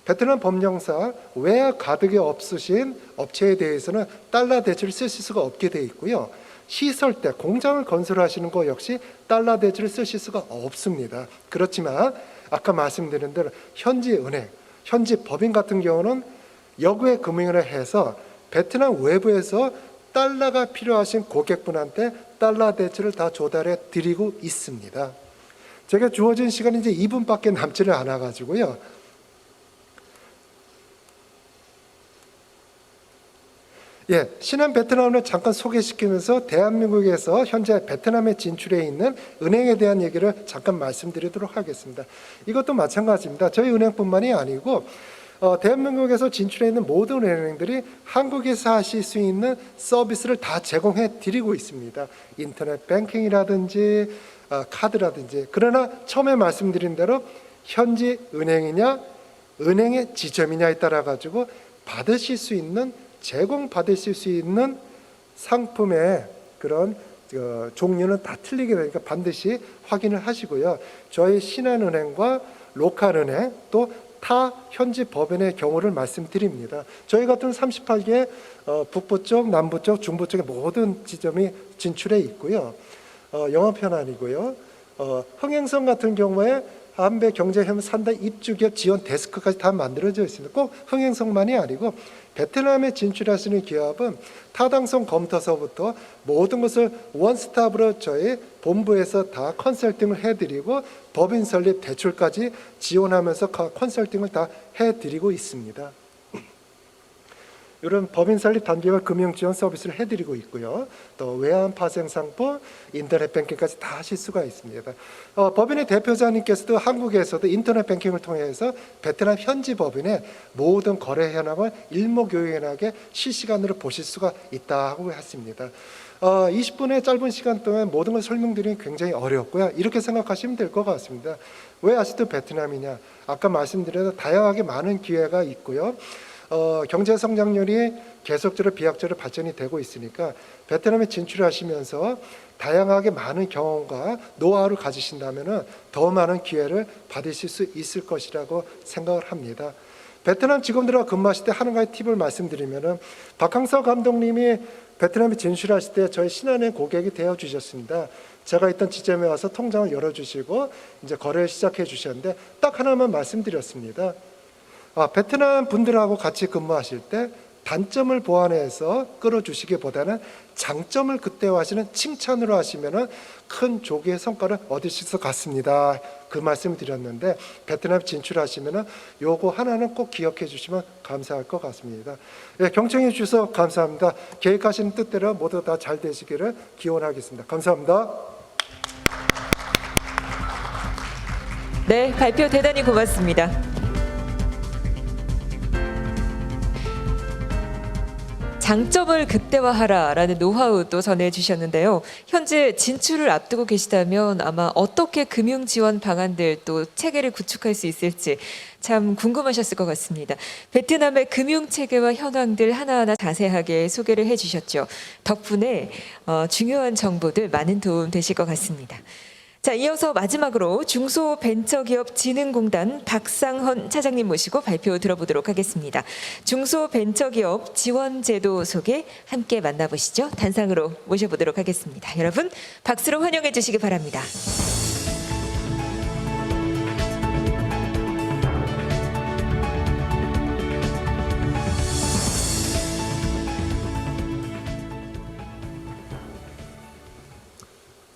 베트남 법령상 외화 가득이 없으신 업체에 대해서는 달러 대출을 쓰실 수가 없게 되어 있고요. 시설대, 공장을 건설하시는 것 역시 달러 대출을 쓰실 수가 없습니다. 그렇지만 아까 말씀드린 대로 현지 은행, 현지 법인 같은 경우는 역외 금융을 해서 베트남 외부에서 달러가 필요하신 고객분한테 달러 대출을 다 조달해 드리고 있습니다. 제가 주어진 시간이 이제 2분밖에 남지를 않아 가지고요. 신한 베트남을 잠깐 소개시키면서 대한민국에서 현재 베트남에 진출해 있는 은행에 대한 얘기를 잠깐 말씀드리도록 하겠습니다. 이것도 마찬가지입니다. 저희 은행뿐만이 아니고 대한민국에서 진출해 있는 모든 은행들이 한국에서 하실 수 있는 서비스를 다 제공해 드리고 있습니다. 인터넷 뱅킹이라든지 카드라든지. 그러나 처음에 말씀드린 대로 현지 은행이냐 은행의 지점이냐에 따라 가지고 받으실 수 있는 제공받으실 수 있는 상품의 그런 종류는 다 틀리게 되니까 반드시 확인을 하시고요. 저희 신한은행과 로컬은행 또 타 현지 법인의 경우를 말씀드립니다. 저희 같은 38개 북부 쪽, 남부 쪽, 중부 쪽의 모든 지점이 진출해 있고요. 영업 현안이고요. 흥행성 같은 경우에 한배 경제협력 산단 입주기업 지원 데스크까지 다 만들어져 있습니다. 꼭 흥행성만이 아니고 베트남에 진출하시는 기업은 타당성 검토서부터 모든 것을 원스톱으로 저희 본부에서 다 컨설팅을 해드리고 법인 설립 대출까지 지원하면서 컨설팅을 다 해드리고 있습니다. 이런 법인 설립 단계와 금융 지원 서비스를 해드리고 있고요. 또 외환 파생 상품, 인터넷 뱅킹까지 다 하실 수가 있습니다. 법인의 대표자님께서도 한국에서도 인터넷 뱅킹을 통해서 베트남 현지 법인의 모든 거래 현황을 일목요연하게 실시간으로 보실 수가 있다고 했습니다. 20분의 짧은 시간 동안 모든 걸 설명드리기 굉장히 어렵고요. 이렇게 생각하시면 될 것 같습니다. 왜 아직도 베트남이냐? 아까 말씀드린 다양하게 많은 기회가 있고요. 경제 성장률이 계속적으로 비약적으로 발전이 되고 있으니까 베트남에 진출하시면서 다양하게 많은 경험과 노하우를 가지신다면 더 많은 기회를 받으실 수 있을 것이라고 생각을 합니다. 베트남 직원들과 근무하실 때 한 가지 팁을 말씀드리면 박항서 감독님이 베트남에 진출하실 때 저희 신한은행 고객이 되어 주셨습니다. 제가 있던 지점에 와서 통장을 열어주시고 이제 거래를 시작해 주셨는데 딱 하나만 말씀드렸습니다. 베트남 분들하고 같이 근무하실 때 단점을 보완해서 끌어주시기보다는 장점을 극대화하시는 칭찬으로 하시면 큰 조기의 성과를 얻으실 것 같습니다. 그 말씀을 드렸는데 베트남 진출하시면 요거 하나는 꼭 기억해 주시면 감사할 것 같습니다. 예, 경청해 주셔서 감사합니다. 계획하시는 뜻대로 모두 다 잘 되시기를 기원하겠습니다. 감사합니다. 네, 발표 대단히 고맙습니다. 장점을 극대화하라라는 노하우도 전해주셨는데요. 현재 진출을 앞두고 계시다면 아마 어떻게 금융 지원 방안들 또 체계를 구축할 수 있을지 참 궁금하셨을 것 같습니다. 베트남의 금융 체계와 현황들 하나하나 자세하게 소개를 해주셨죠. 덕분에 중요한 정보들 많은 도움 되실 것 같습니다. 자, 이어서 마지막으로 중소벤처기업진흥공단 박상헌 차장님 모시고 발표 들어보도록 하겠습니다. 중소벤처기업 지원제도 소개 함께 만나보시죠. 단상으로 모셔보도록 하겠습니다. 여러분 박수로 환영해 주시기 바랍니다.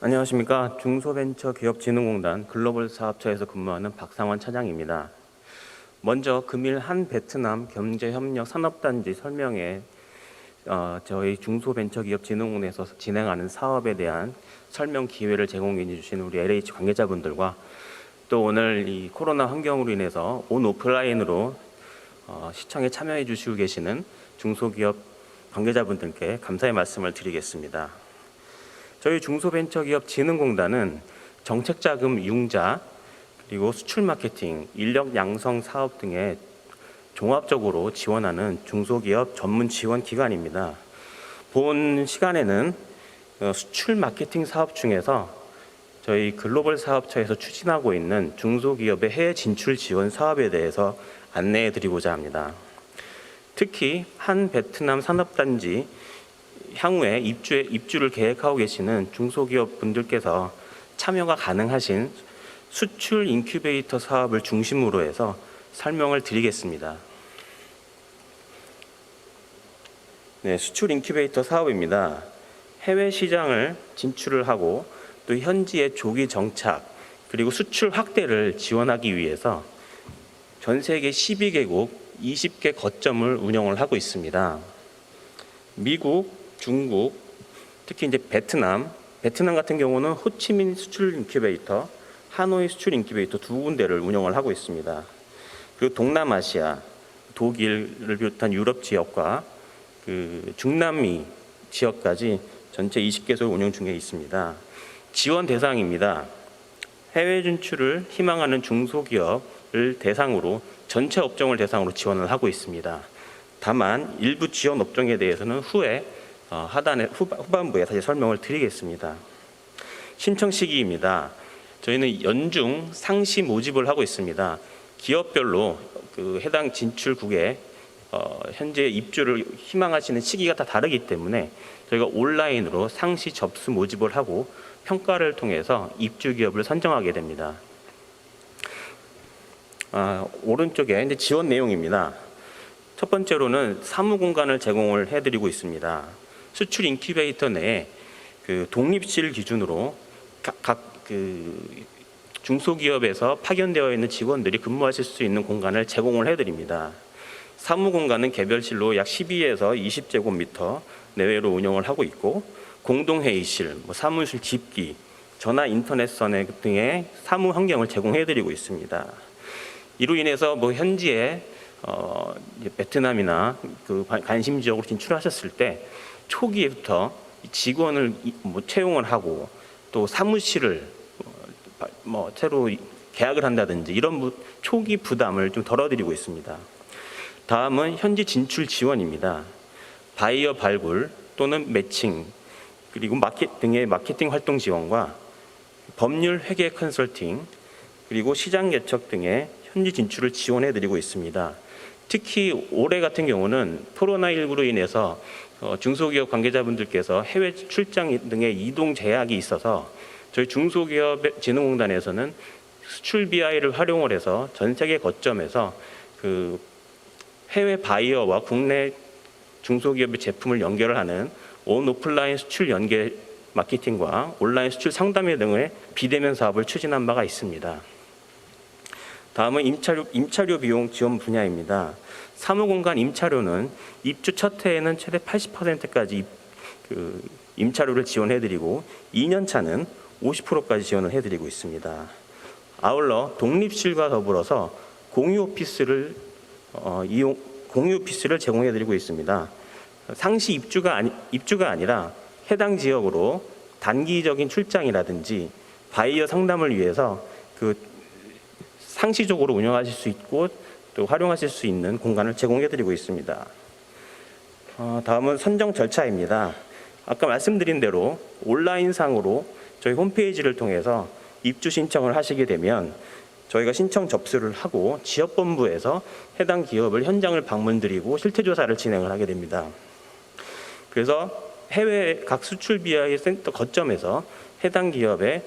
안녕하십니까. 중소벤처기업진흥공단 글로벌 사업처에서 근무하는 박상원 차장입니다. 먼저 금일 한 베트남 경제협력 산업단지 설명회 저희 중소벤처기업진흥공단에서 진행하는 사업에 대한 설명 기회를 제공해 주신 우리 LH 관계자분들과 또 오늘 이 코로나 환경으로 인해서 온 오프라인으로 시청에 참여해 주시고 계시는 중소기업 관계자분들께 감사의 말씀을 드리겠습니다. 저희 중소벤처기업진흥공단은 정책자금 융자 그리고 수출 마케팅, 인력 양성 사업 등에 종합적으로 지원하는 중소기업 전문 지원 기관입니다. 본 시간에는 수출 마케팅 사업 중에서 저희 글로벌 사업처에서 추진하고 있는 중소기업의 해외 진출 지원 사업에 대해서 안내해 드리고자 합니다. 특히 한 베트남 산업단지 향후에 입주를 계획하고 계시는 중소기업 분들께서 참여가 가능하신 수출 인큐베이터 사업을 중심으로 해서 설명을 드리겠습니다. 네, 수출 인큐베이터 사업입니다. 해외 시장을 진출을 하고 또 현지의 조기 정착 그리고 수출 확대를 지원하기 위해서 전 세계 12개국 20개 거점을 운영을 하고 있습니다. 미국, 중국, 특히 이제 베트남 같은 경우는 호치민 수출 인큐베이터, 하노이 수출 인큐베이터 두 군데를 운영을 하고 있습니다. 그리고 동남아시아, 독일을 비롯한 유럽 지역과 그 중남미 지역까지 전체 20개소를 운영 중에 있습니다. 지원 대상입니다. 해외 진출을 희망하는 중소기업을 대상으로 전체 업종을 대상으로 지원을 하고 있습니다. 다만 일부 지원 업종에 대해서는 후에 후반부에 다시 설명을 드리겠습니다. 신청 시기입니다. 저희는 연중 상시 모집을 하고 있습니다. 기업별로 그 해당 진출국에 현재 입주를 희망하시는 시기가 다 다르기 때문에 저희가 온라인으로 상시 접수 모집을 하고 평가를 통해서 입주 기업을 선정하게 됩니다. 오른쪽에 이제 지원 내용입니다. 첫 번째로는 사무 공간을 제공을 해드리고 있습니다. 수출 인큐베이터 내에 그 독립실 기준으로 각 중소기업에서 파견되어 있는 직원들이 근무하실 수 있는 공간을 제공을 해드립니다. 사무 공간은 개별실로 약 12에서 20제곱미터 내외로 운영을 하고 있고, 공동회의실, 사무실 집기, 전화 인터넷선 등의 사무 환경을 제공해드리고 있습니다. 이로 인해서 현지에 베트남이나 그 관심 지역으로 진출하셨을 때 초기부터 직원을 채용을 하고 또 사무실을 새로 계약을 한다든지 이런 초기 부담을 좀 덜어드리고 있습니다. 다음은 현지 진출 지원입니다. 바이어 발굴 또는 매칭, 그리고 등의 마케팅 활동 지원과 법률 회계 컨설팅, 그리고 시장 개척 등의 현지 진출을 지원해드리고 있습니다. 특히 올해 같은 경우는 코로나19로 인해서 중소기업 관계자분들께서 해외 출장 등의 이동 제약이 있어서 저희 중소기업진흥공단에서는 수출 BI를 활용을 해서 전 세계 거점에서 그 해외 바이어와 국내 중소기업의 제품을 연결을 하는 온오프라인 수출 연계 마케팅과 온라인 수출 상담회 등의 비대면 사업을 추진한 바가 있습니다. 다음은 임차료 비용 지원 분야입니다. 사무공간 임차료는 입주 첫 해에는 최대 80%까지 임차료를 지원해드리고 2년 차는 50%까지 지원을 해드리고 있습니다. 아울러 독립실과 더불어서 공유 오피스를 제공해드리고 있습니다. 상시 입주가 아니라 해당 지역으로 단기적인 출장이라든지 바이어 상담을 위해서 상시적으로 운영하실 수 있고 또 활용하실 수 있는 공간을 제공해드리고 있습니다. 다음은 선정 절차입니다. 아까 말씀드린 대로 온라인상으로 저희 홈페이지를 통해서 입주 신청을 하시게 되면 저희가 신청 접수를 하고 지역본부에서 해당 기업을 현장을 방문드리고 실태조사를 진행을 하게 됩니다. 그래서 해외 각 수출 BI 센터 거점에서 해당 기업의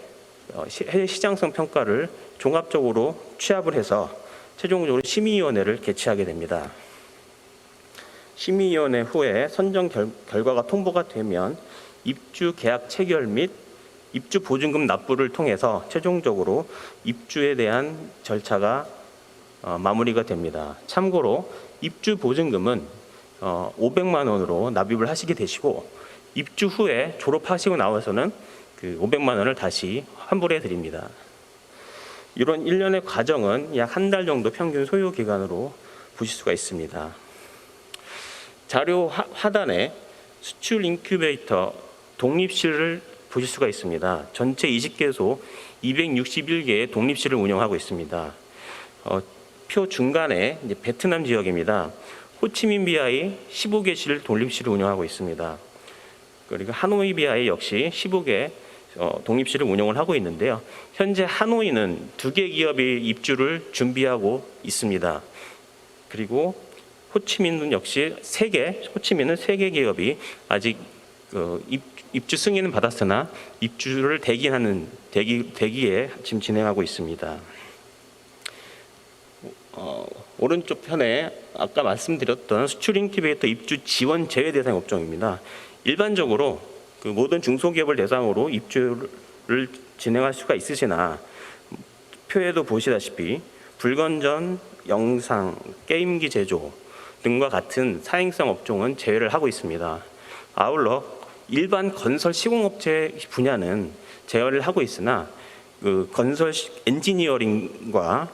해외 시장성 평가를 종합적으로 취합을 해서 최종적으로 심의위원회를 개최하게 됩니다. 심의위원회 후에 선정 결과가 통보가 되면 입주 계약 체결 및 입주 보증금 납부를 통해서 최종적으로 입주에 대한 절차가 마무리가 됩니다. 참고로 입주 보증금은 500만 원으로 납입을 하시게 되시고 입주 후에 졸업하시고 나와서는 그 500만 원을 다시 환불해 드립니다. 이런 일련의 과정은 약 한 달 정도 평균 소요 기간으로 보실 수가 있습니다. 자료 하단에 수출 인큐베이터 독립실을 보실 수가 있습니다. 전체 20개소 261개의 독립실을 운영하고 있습니다. 표 중간에 이제 베트남 지역입니다. 호치민 BI 15개실 독립실을 운영하고 있습니다. 그리고 하노이 BI 역시 15개 독립실을 운영을 하고 있는데요. 현재 하노이는 2개 기업이 입주를 준비하고 있습니다. 그리고 호치민은 역시 호치민은 3개 기업이 아직 입주 승인은 받았으나 입주를 대기에 지금 진행하고 있습니다. 오른쪽 편에 아까 말씀드렸던 수출 인큐베이터 입주 지원 제외 대상 업종입니다. 일반적으로 모든 중소기업을 대상으로 입주를 진행할 수가 있으시나 표에도 보시다시피 불건전, 영상, 게임기 제조 등과 같은 사행성 업종은 제외를 하고 있습니다. 아울러 일반 건설 시공업체 분야는 제외를 하고 있으나 건설 엔지니어링과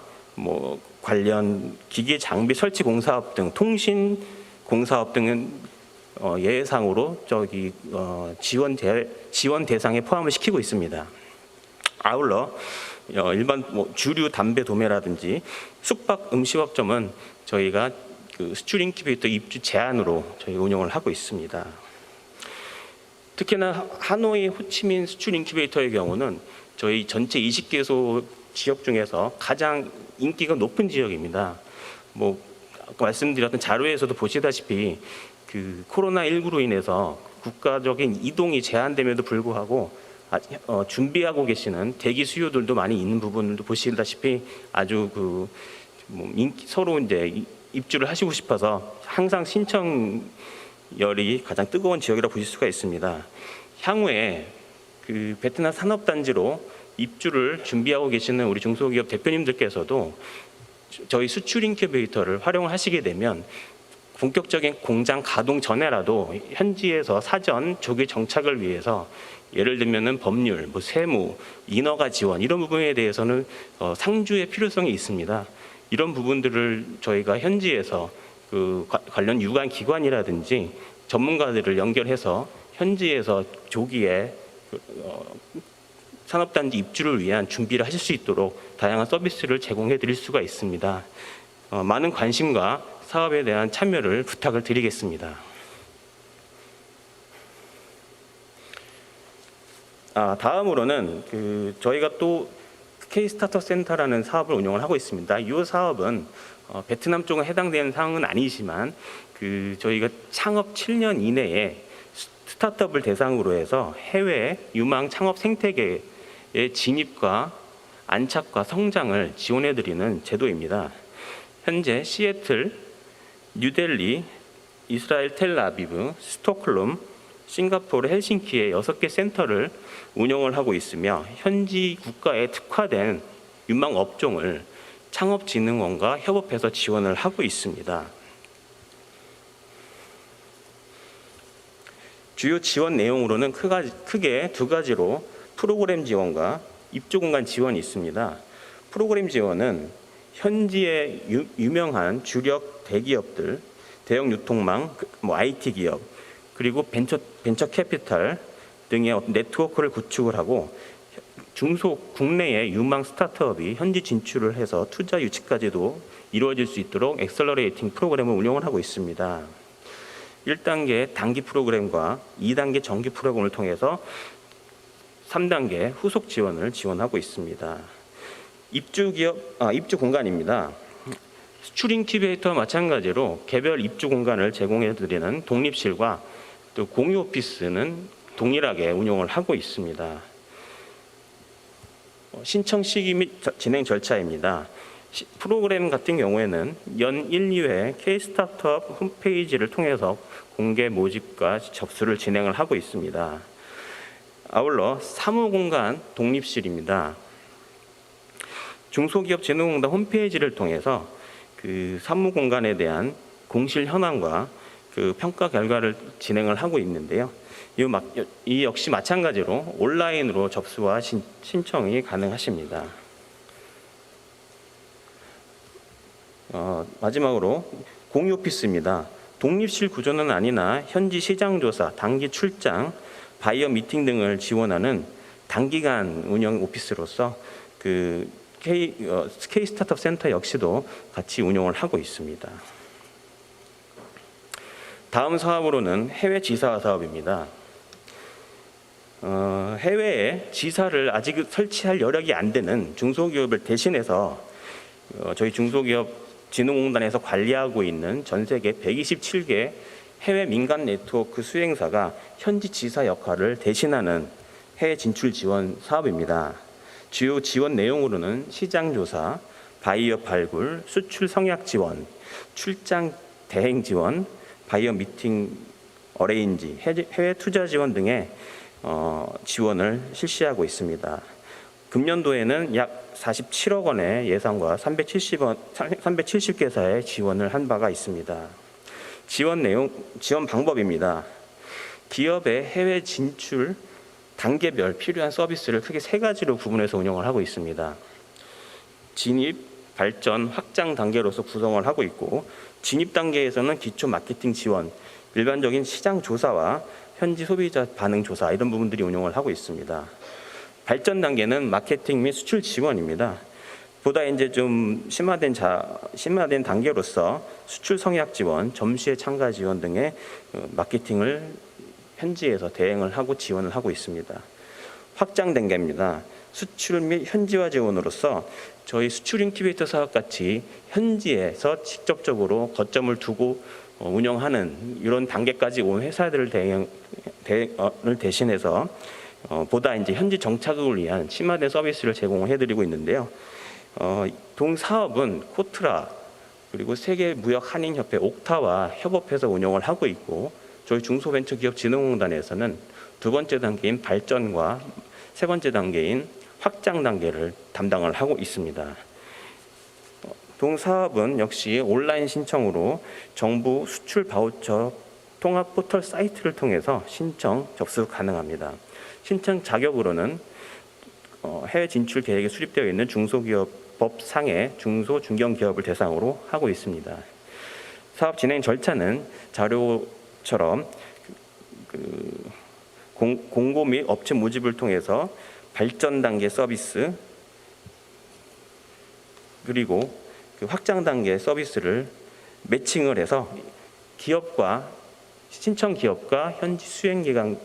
관련 기기 장비 설치 공사업 등 통신 공사업 등은 예상으로 지원 대상에 포함을 시키고 있습니다. 아울러 일반 주류 담배 도매라든지 숙박 음식업점은 저희가 그 수출 인큐베이터 입주 제한으로 저희 운영을 하고 있습니다. 특히나 하노이 호치민 수출 인큐베이터의 경우는 저희 전체 20개소 지역 중에서 가장 인기가 높은 지역입니다. 아까 말씀드렸던 자료에서도 보시다시피 그 코로나19로 인해서 국가적인 이동이 제한됨에도 불구하고 준비하고 계시는 대기 수요들도 많이 있는 부분도 보시다시피 아주 서로 이제 입주를 하시고 싶어서 항상 신청열이 가장 뜨거운 지역이라고 보실 수가 있습니다. 향후에 그 베트남 산업단지로 입주를 준비하고 계시는 우리 중소기업 대표님들께서도 저희 수출 인큐베이터를 활용을 하시게 되면 본격적인 공장 가동 전에라도 현지에서 사전 조기 정착을 위해서 예를 들면은 법률, 세무, 인허가 지원 이런 부분에 대해서는 상주의 필요성이 있습니다. 이런 부분들을 저희가 현지에서 그 관련 유관 기관이라든지 전문가들을 연결해서 현지에서 조기에 산업단지 입주를 위한 준비를 하실 수 있도록 다양한 서비스를 제공해 드릴 수가 있습니다. 많은 관심과 사업에 대한 참여를 부탁을 드리겠습니다. 다음으로는 저희가 또 K-스타트업 센터라는 사업을 운영을 하고 있습니다. 이 사업은 베트남 쪽은 해당되는 사항은 아니지만 저희가 창업 7년 이내에 스타트업을 대상으로 해서 해외 유망 창업 생태계의 진입과 안착과 성장을 지원해 드리는 제도입니다. 현재 시애틀, 뉴델리, 이스라엘 텔아비브, 스톡홀름, 싱가포르, 헬싱키의 6개 센터를 운영을 하고 있으며 현지 국가에 특화된 유망 업종을 창업진흥원과 협업해서 지원을 하고 있습니다. 주요 지원 내용으로는 크게 두 가지로 프로그램 지원과 입주 공간 지원이 있습니다. 프로그램 지원은 현지의 유명한 주력 대기업들, 대형 유통망, IT 기업, 그리고 벤처 캐피탈 등의 네트워크를 구축을 하고 국내의 유망 스타트업이 현지 진출을 해서 투자 유치까지도 이루어질 수 있도록 엑셀러레이팅 프로그램을 운영을 하고 있습니다. 1단계 단기 프로그램과 2단계 정기 프로그램을 통해서 3단계 후속 지원을 지원하고 있습니다. 입주 공간입니다. 수출 인큐베이터와 마찬가지로 개별 입주 공간을 제공해 드리는 독립실과 또 공유 오피스는 동일하게 운영을 하고 있습니다. 신청 시기 및 진행 절차입니다. 프로그램 같은 경우에는 연 1, 2회 K-스타트업 홈페이지를 통해서 공개 모집과 접수를 진행을 하고 있습니다. 아울러 사무공간 독립실입니다. 중소기업진흥공단 홈페이지를 통해서 그 사무공간에 대한 공실 현황과 그 평가 결과를 진행을 하고 있는데요. 이 역시 마찬가지로 온라인으로 접수와 신청이 가능하십니다. 마지막으로 공유 오피스입니다. 독립실 구조는 아니나 현지 시장 조사, 단기 출장, 바이어 미팅 등을 지원하는 단기간 운영 오피스로서 K 스타트업 센터 역시도 같이 운영을 하고 있습니다. 다음 사업으로는 해외 지사 사업입니다. 해외에 지사를 아직 설치할 여력이 안 되는 중소기업을 대신해서 저희 중소기업진흥공단에서 관리하고 있는 전 세계 127개 해외 민간 네트워크 수행사가 현지 지사 역할을 대신하는 해외 진출 지원 사업입니다. 주요 지원 내용으로는 시장 조사, 바이어 발굴, 수출 성약 지원, 출장 대행 지원, 바이어 미팅 어레인지, 해외 투자 지원 등의 지원을 실시하고 있습니다. 금년도에는 약 47억 원의 예산과 370개사의 지원을 한 바가 있습니다. 지원 방법입니다. 기업의 해외 진출 단계별 필요한 서비스를 크게 3가지로 구분해서 운영을 하고 있습니다. 진입, 발전, 확장 단계로서 구성을 하고 있고, 진입 단계에서는 기초 마케팅 지원, 일반적인 시장 조사와 현지 소비자 반응 조사 이런 부분들이 운영을 하고 있습니다. 발전 단계는 마케팅 및 수출 지원입니다. 보다 이제 좀 심화된 단계로서 수출 성약 지원, 점시의 참가 지원 등의 마케팅을 현지에서 대행을 하고 지원을 하고 있습니다. 확장 단계입니다. 수출 및 현지화 지원으로서 저희 수출 인큐베이터 사업 같이 현지에서 직접적으로 거점을 두고 운영하는 이런 단계까지 온 회사들을 대신해서 보다 이제 현지 정착을 위한 심화된 서비스를 제공해드리고 있는데요. 동 사업은 코트라 그리고 세계무역한인협회 옥타와 협업해서 운영을 하고 있고, 저희 중소벤처기업진흥공단에서는 두 번째 단계인 발전과 세 번째 단계인 확장 단계를 담당을 하고 있습니다. 동 사업은 역시 온라인 신청으로 정부 수출 바우처 통합 포털 사이트를 통해서 신청 접수 가능합니다. 신청 자격으로는 해외 진출 계획에 수립되어 있는 중소기업법 상의 중소 중견기업을 대상으로 하고 있습니다. 사업 진행 절차는 자료처럼 공고 및 업체 모집을 통해서 발전 단계 서비스 그리고 확장 단계 서비스를 매칭을 해서 신청 기업과 현지 수행기관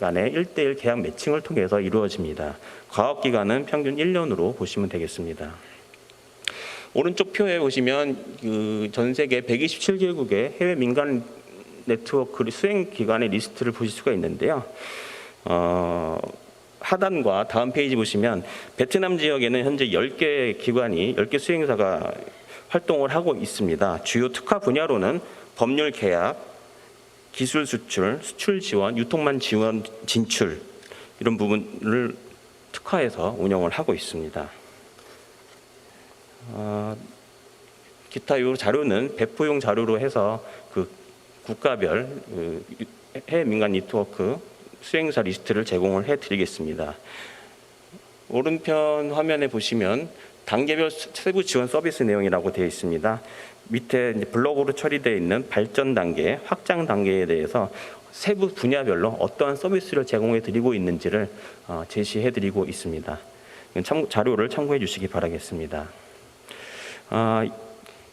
간의 1:1 계약 매칭을 통해서 이루어집니다. 과업기간은 평균 1년으로 보시면 되겠습니다. 오른쪽 표에 보시면 전 세계 127개국의 해외 민간 네트워크 수행기관의 리스트를 보실 수가 있는데요. 하단과 다음 페이지 보시면 베트남 지역에는 현재 10개 수행사가 활동을 하고 있습니다. 주요 특화 분야로는 법률 계약, 기술 수출, 수출 지원, 유통망 지원, 진출 이런 부분을 특화해서 운영을 하고 있습니다. 기타 이 자료는 배포용 자료로 해서 국가별 해외 민간 네트워크 수행사 리스트를 제공을 해드리겠습니다. 오른편 화면에 보시면 단계별 세부 지원 서비스 내용이라고 되어 있습니다. 밑에 블록으로 처리되어 있는 발전 단계, 확장 단계에 대해서 세부 분야별로 어떠한 서비스를 제공해 드리고 있는지를 제시해 드리고 있습니다. 자료를 참고해 주시기 바라겠습니다.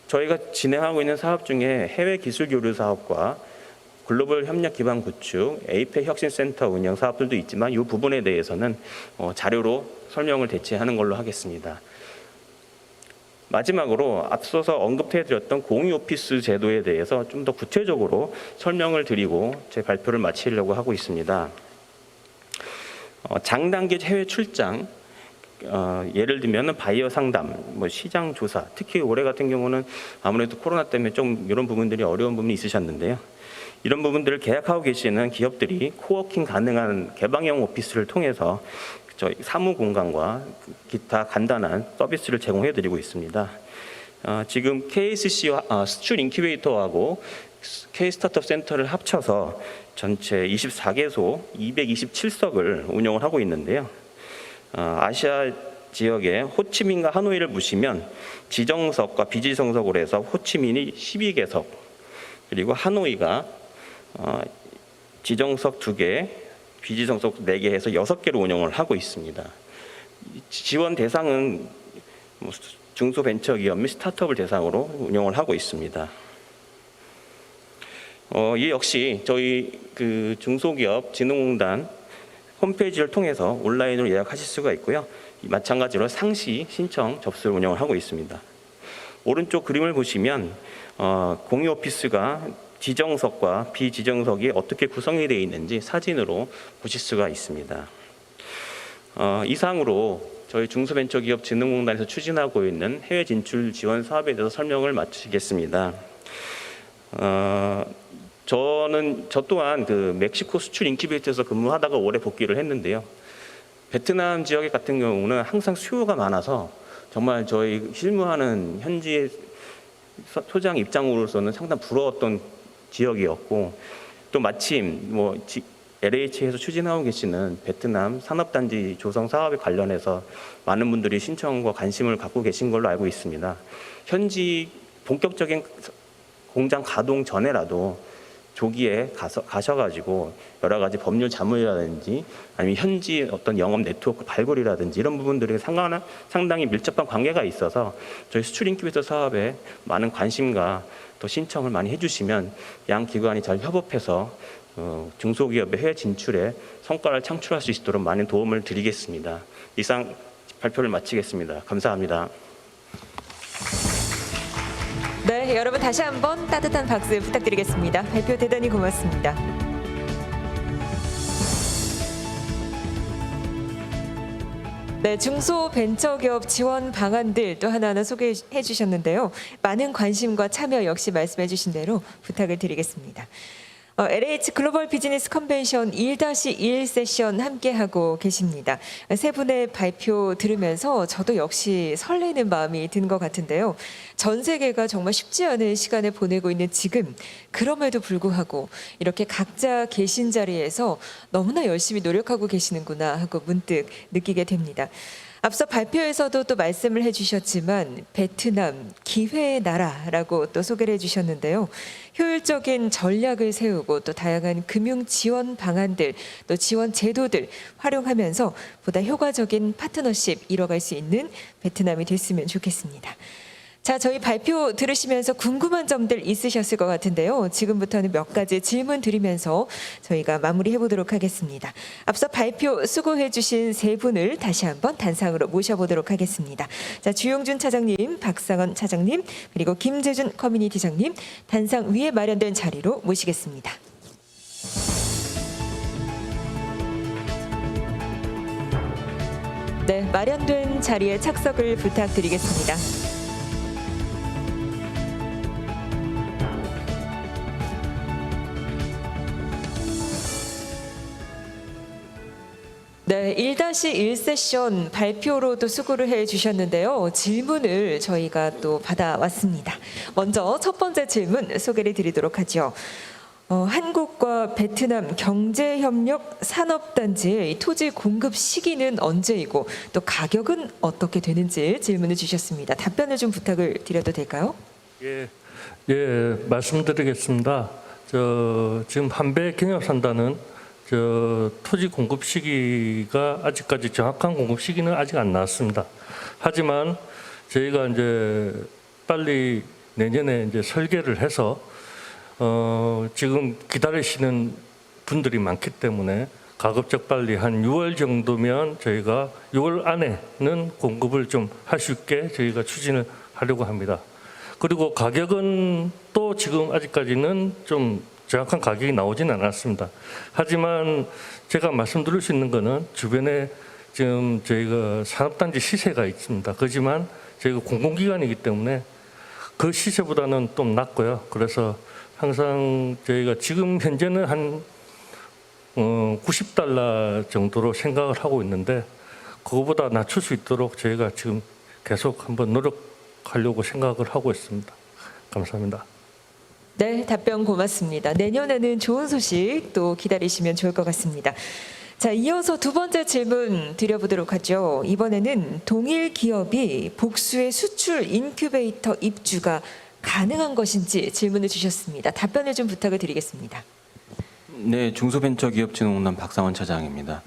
저희가 진행하고 있는 사업 중에 해외 기술 교류 사업과 글로벌 협력 기반 구축, 에이펙 혁신센터 운영 사업들도 있지만 이 부분에 대해서는 자료로 설명을 대체하는 걸로 하겠습니다. 마지막으로 앞서서 언급해드렸던 공유 오피스 제도에 대해서 좀 더 구체적으로 설명을 드리고 제 발표를 마치려고 하고 있습니다. 장단기 해외 출장, 예를 들면 바이어 상담, 시장 조사, 특히 올해 같은 경우는 아무래도 코로나 때문에 좀 이런 부분들이 어려운 부분이 있으셨는데요. 이런 부분들을 계약하고 계시는 기업들이 코워킹 가능한 개방형 오피스를 통해서 저희 사무 공간과 기타 간단한 서비스를 제공해드리고 있습니다. 지금 KSC와 수출 인큐베이터하고 K-스타트업 센터를 합쳐서 전체 24개소 227석을 운영을 하고 있는데요. 아시아 지역의 호치민과 하노이를 보시면 지정석과 비지정석으로 해서 호치민이 12개석, 그리고 하노이가 지정석 2개, 비지정석 4개 해서 6개로 운영을 하고 있습니다. 지원 대상은 중소벤처기업 및 스타트업을 대상으로 운영을 하고 있습니다. 이 역시 저희 중소기업 진흥공단 홈페이지를 통해서 온라인으로 예약하실 수가 있고요. 마찬가지로 상시 신청 접수를 운영을 하고 있습니다. 오른쪽 그림을 보시면 공유 오피스가 지정석과 비지정석이 어떻게 구성이 되어 있는지 사진으로 보실 수가 있습니다. 이상으로 저희 중소벤처기업진흥공단에서 추진하고 있는 해외 진출 지원 사업에 대해서 설명을 마치겠습니다. 저 또한 멕시코 수출 인큐베이터에서 근무하다가 올해 복귀를 했는데요. 베트남 지역 같은 경우는 항상 수요가 많아서 정말 저희 실무하는 현지 소장 입장으로서는 상당히 부러웠던 지역이었고, 또 마침 LH에서 추진하고 계시는 베트남 산업단지 조성 사업에 관련해서 많은 분들이 신청과 관심을 갖고 계신 걸로 알고 있습니다. 현지 본격적인 공장 가동 전에라도 조기에 가셔가지고 여러 가지 법률 자문이라든지 아니면 현지 어떤 영업 네트워크 발굴이라든지 이런 부분들에 상당히 밀접한 관계가 있어서 저희 수출 인큐베이터 사업에 많은 관심과 또 신청을 많이 해주시면 양 기관이 잘 협업해서 중소기업의 해외 진출에 성과를 창출할 수 있도록 많은 도움을 드리겠습니다. 이상 발표를 마치겠습니다. 감사합니다. 네, 여러분 다시 한번 따뜻한 박수 부탁드리겠습니다. 발표 대단히 고맙습니다. 네, 중소벤처기업 지원 방안들 또 하나하나 소개해 주셨는데요. 많은 관심과 참여 역시 말씀해 주신 대로 부탁을 드리겠습니다. LH 글로벌 비즈니스 컨벤션 1-1 세션 함께하고 계십니다. 세 분의 발표 들으면서 저도 역시 설레는 마음이 든 것 같은데요. 전 세계가 정말 쉽지 않은 시간을 보내고 있는 지금, 그럼에도 불구하고 이렇게 각자 계신 자리에서 너무나 열심히 노력하고 계시는구나 하고 문득 느끼게 됩니다. 앞서 발표에서도 또 말씀을 해주셨지만 베트남 기회의 나라라고 또 소개를 해주셨는데요. 효율적인 전략을 세우고 또 다양한 금융 지원 방안들 또 지원 제도들 활용하면서 보다 효과적인 파트너십 이뤄갈 수 있는 베트남이 됐으면 좋겠습니다. 자, 저희 발표 들으시면서 궁금한 점들 있으셨을 것 같은데요. 지금부터는 몇 가지 질문 드리면서 저희가 마무리해 보도록 하겠습니다. 앞서 발표 수고해 주신 세 분을 다시 한번 단상으로 모셔보도록 하겠습니다. 자, 주용준 차장님, 박상원 차장님, 그리고 김재준 커뮤니티장님 단상 위에 마련된 자리로 모시겠습니다. 네, 마련된 자리에 착석을 부탁드리겠습니다. 네, 1-1 세션 발표로도 수고를 해주셨는데요. 질문을 저희가 또 받아왔습니다. 먼저 첫 번째 질문 소개를 드리도록 하죠. 한국과 베트남 경제협력 산업단지의 토지 공급 시기는 언제이고 또 가격은 어떻게 되는지 질문을 주셨습니다. 답변을 좀 부탁을 드려도 될까요? 예, 말씀드리겠습니다. 지금 한배 경협산단은 토지 공급 시기가 아직까지 정확한 공급 시기는 아직 안 나왔습니다. 하지만 저희가 이제 빨리 내년에 이제 설계를 해서 지금 기다리시는 분들이 많기 때문에 가급적 빨리 한 6월 정도면 저희가 6월 안에는 공급을 좀 할 수 있게 저희가 추진을 하려고 합니다. 그리고 가격은 또 지금 아직까지는 좀 정확한 가격이 나오진 않았습니다. 하지만 제가 말씀드릴 수 있는 거는 주변에 지금 저희가 산업단지 시세가 있습니다. 그렇지만 저희가 공공기관이기 때문에 그 시세보다는 좀 낮고요. 그래서 항상 저희가 지금 현재는 한 $90 정도로 생각을 하고 있는데 그거보다 낮출 수 있도록 저희가 지금 계속 한번 노력하려고 생각을 하고 있습니다. 감사합니다. 네, 답변 고맙습니다. 내년에는 좋은 소식 또 기다리시면 좋을 것 같습니다. 자, 이어서 두 번째 질문 드려보도록 하죠. 이번에는 동일 기업이 복수의 수출 인큐베이터 입주가 가능한 것인지 질문을 주셨습니다. 답변을 좀 부탁을 드리겠습니다. 네, 중소벤처기업진흥공단 박상원 차장입니다.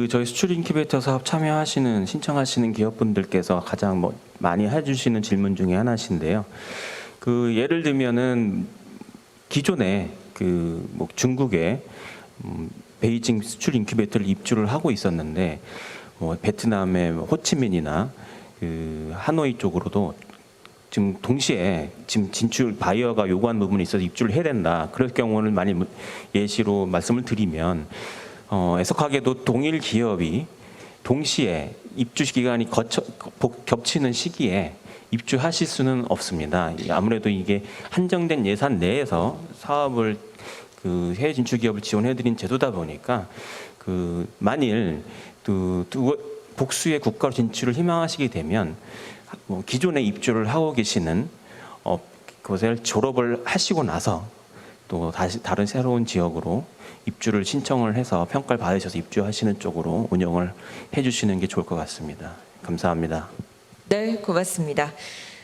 저희 수출 인큐베이터 사업 신청하시는 기업분들께서 가장 많이 해주시는 질문 중에 하나신데요. 예를 들면은 기존에 중국에 베이징 수출 인큐베이터를 입주를 하고 있었는데 베트남의 호치민이나 하노이 쪽으로도 지금 동시에 진출 바이어가 요구한 부분이 있어서 입주를 해야 된다. 그럴 경우는 많이 예시로 말씀을 드리면 애석하게도 동일 기업이 동시에 입주 기간이 겹치는 시기에 입주하실 수는 없습니다. 아무래도 이게 한정된 예산 내에서 사업을 해외 진출 기업을 지원해드린 제도다 보니까 만일 복수의 국가로 진출을 희망하시게 되면 기존에 입주를 하고 계시는 곳을 졸업을 하시고 나서 또 다시 다른 새로운 지역으로 입주를 신청을 해서 평가를 받으셔서 입주하시는 쪽으로 운영을 해주시는 게 좋을 것 같습니다. 감사합니다. 네, 고맙습니다.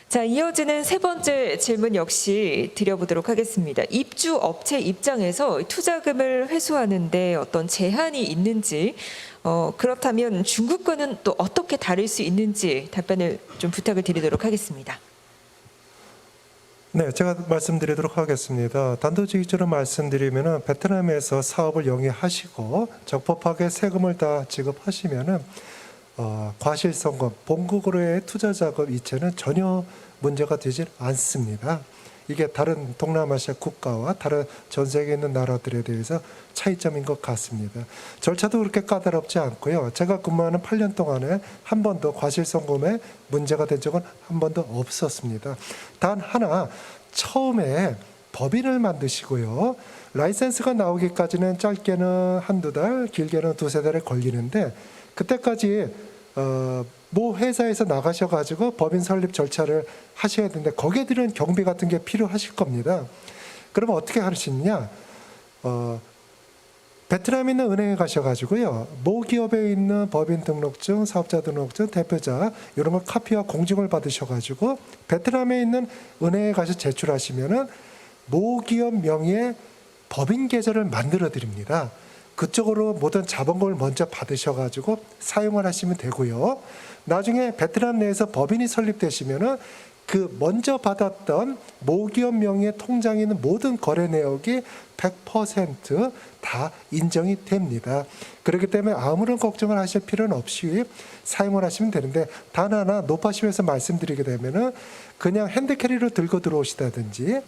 자, 이어지는 세 번째 질문 역시 드려보도록 하겠습니다. 입주 업체 입장에서 투자금을 회수하는데 어떤 제한이 있는지, 그렇다면 중국과는 또 어떻게 다를 수 있는지 답변을 좀 부탁을 드리도록 하겠습니다. 네, 제가 말씀드리도록 하겠습니다. 단도직입적으로 말씀드리면은 베트남에서 사업을 영위하시고 적법하게 세금을 다 지급하시면은 과실성금, 본국으로의 투자 작업 이체는 전혀 문제가 되질 않습니다. 이게 다른 동남아시아 국가와 다른 전 세계에 있는 나라들에 대해서 차이점인 것 같습니다. 절차도 그렇게 까다롭지 않고요. 제가 근무하는 8년 동안에 한 번도 과실성금에 문제가 된 적은 한 번도 없었습니다. 단 하나, 처음에 법인을 만드시고요. 라이센스가 나오기까지는 짧게는 한두 달, 길게는 두세 달에 걸리는데 그때까지 모 회사에서 나가셔가지고 법인 설립 절차를 하셔야 되는데 거기에 들은 경비 같은 게 필요하실 겁니다. 그러면 어떻게 하시느냐? 베트남에 있는 은행에 가셔가지고요. 모 기업에 있는 법인 등록증, 사업자 등록증, 대표자 이런 걸 카피와 공증을 받으셔가지고 베트남에 있는 은행에 가서 제출하시면은 모 기업 명의의 법인 계좌를 만들어 드립니다. 그쪽으로 모든 자본금을 먼저 받으셔가지고 사용을 하시면 되고요. 나중에 베트남 내에서 법인이 설립되시면은 그 먼저 받았던 모기업 명의의 통장에 있는 모든 거래 내역이 100% 인정이 됩니다. 그렇기 때문에 아무런 걱정을 하실 필요는 없이 사용을 하시면 되는데 단 하나 높아심에서 말씀드리게 되면은 그냥 핸드캐리로 들고 들어오시다든지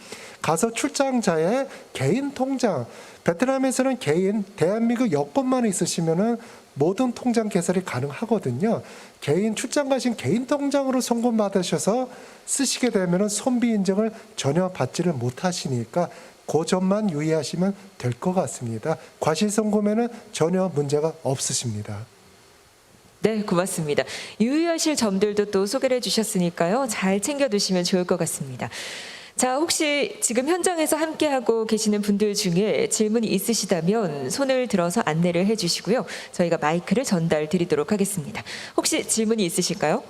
가서 출장자의 개인 통장, 베트남에서는 개인 대한민국 여권만 있으시면은 모든 통장 개설이 가능하거든요. 개인 출장 가신 개인 통장으로 송금 받으셔서 쓰시게 되면은 손비 인정을 전혀 받지를 못하시니까 그 점만 유의하시면 될 것 같습니다. 과실송금에는 전혀 문제가 없으십니다. 네, 고맙습니다. 유의하실 점들도 또 소개를 해주셨으니까요. 잘 챙겨두시면 좋을 것 같습니다. 자, 혹시 지금 현장에서 함께하고 계시는 분들 중에 질문이 있으시다면 손을 들어서 안내를 해주시고요. 저희가 마이크를 전달 드리도록 하겠습니다. 혹시 질문이 있으실까요?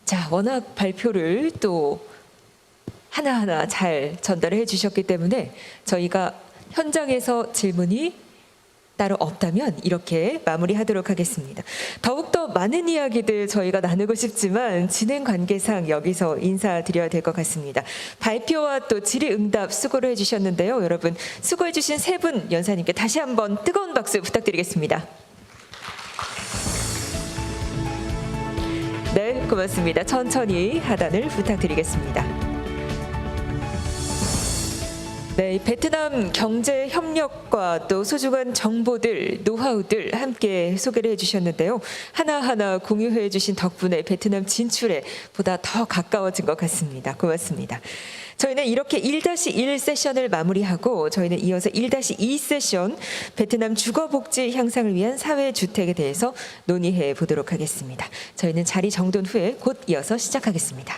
자, 워낙 발표를 또 하나하나 잘 전달을 해주셨기 때문에 저희가 현장에서 질문이 따로 없다면 이렇게 마무리하도록 하겠습니다. 더욱더 많은 이야기들 저희가 나누고 싶지만 진행 관계상 여기서 인사드려야 될 것 같습니다. 발표와 또 질의응답 수고를 해주셨는데요. 여러분 수고해주신 세 분 연사님께 다시 한번 뜨거운 박수 부탁드리겠습니다. 네, 고맙습니다. 천천히 하단을 부탁드리겠습니다. 네, 베트남 경제 협력과 또 소중한 정보들, 노하우들 함께 소개를 해주셨는데요. 하나하나 공유해 주신 덕분에 베트남 진출에 보다 더 가까워진 것 같습니다. 고맙습니다. 저희는 이렇게 1-1 세션을 마무리하고 저희는 이어서 1-2 세션 베트남 주거복지 향상을 위한 사회주택에 대해서 논의해 보도록 하겠습니다. 저희는 자리 정돈 후에 곧 이어서 시작하겠습니다.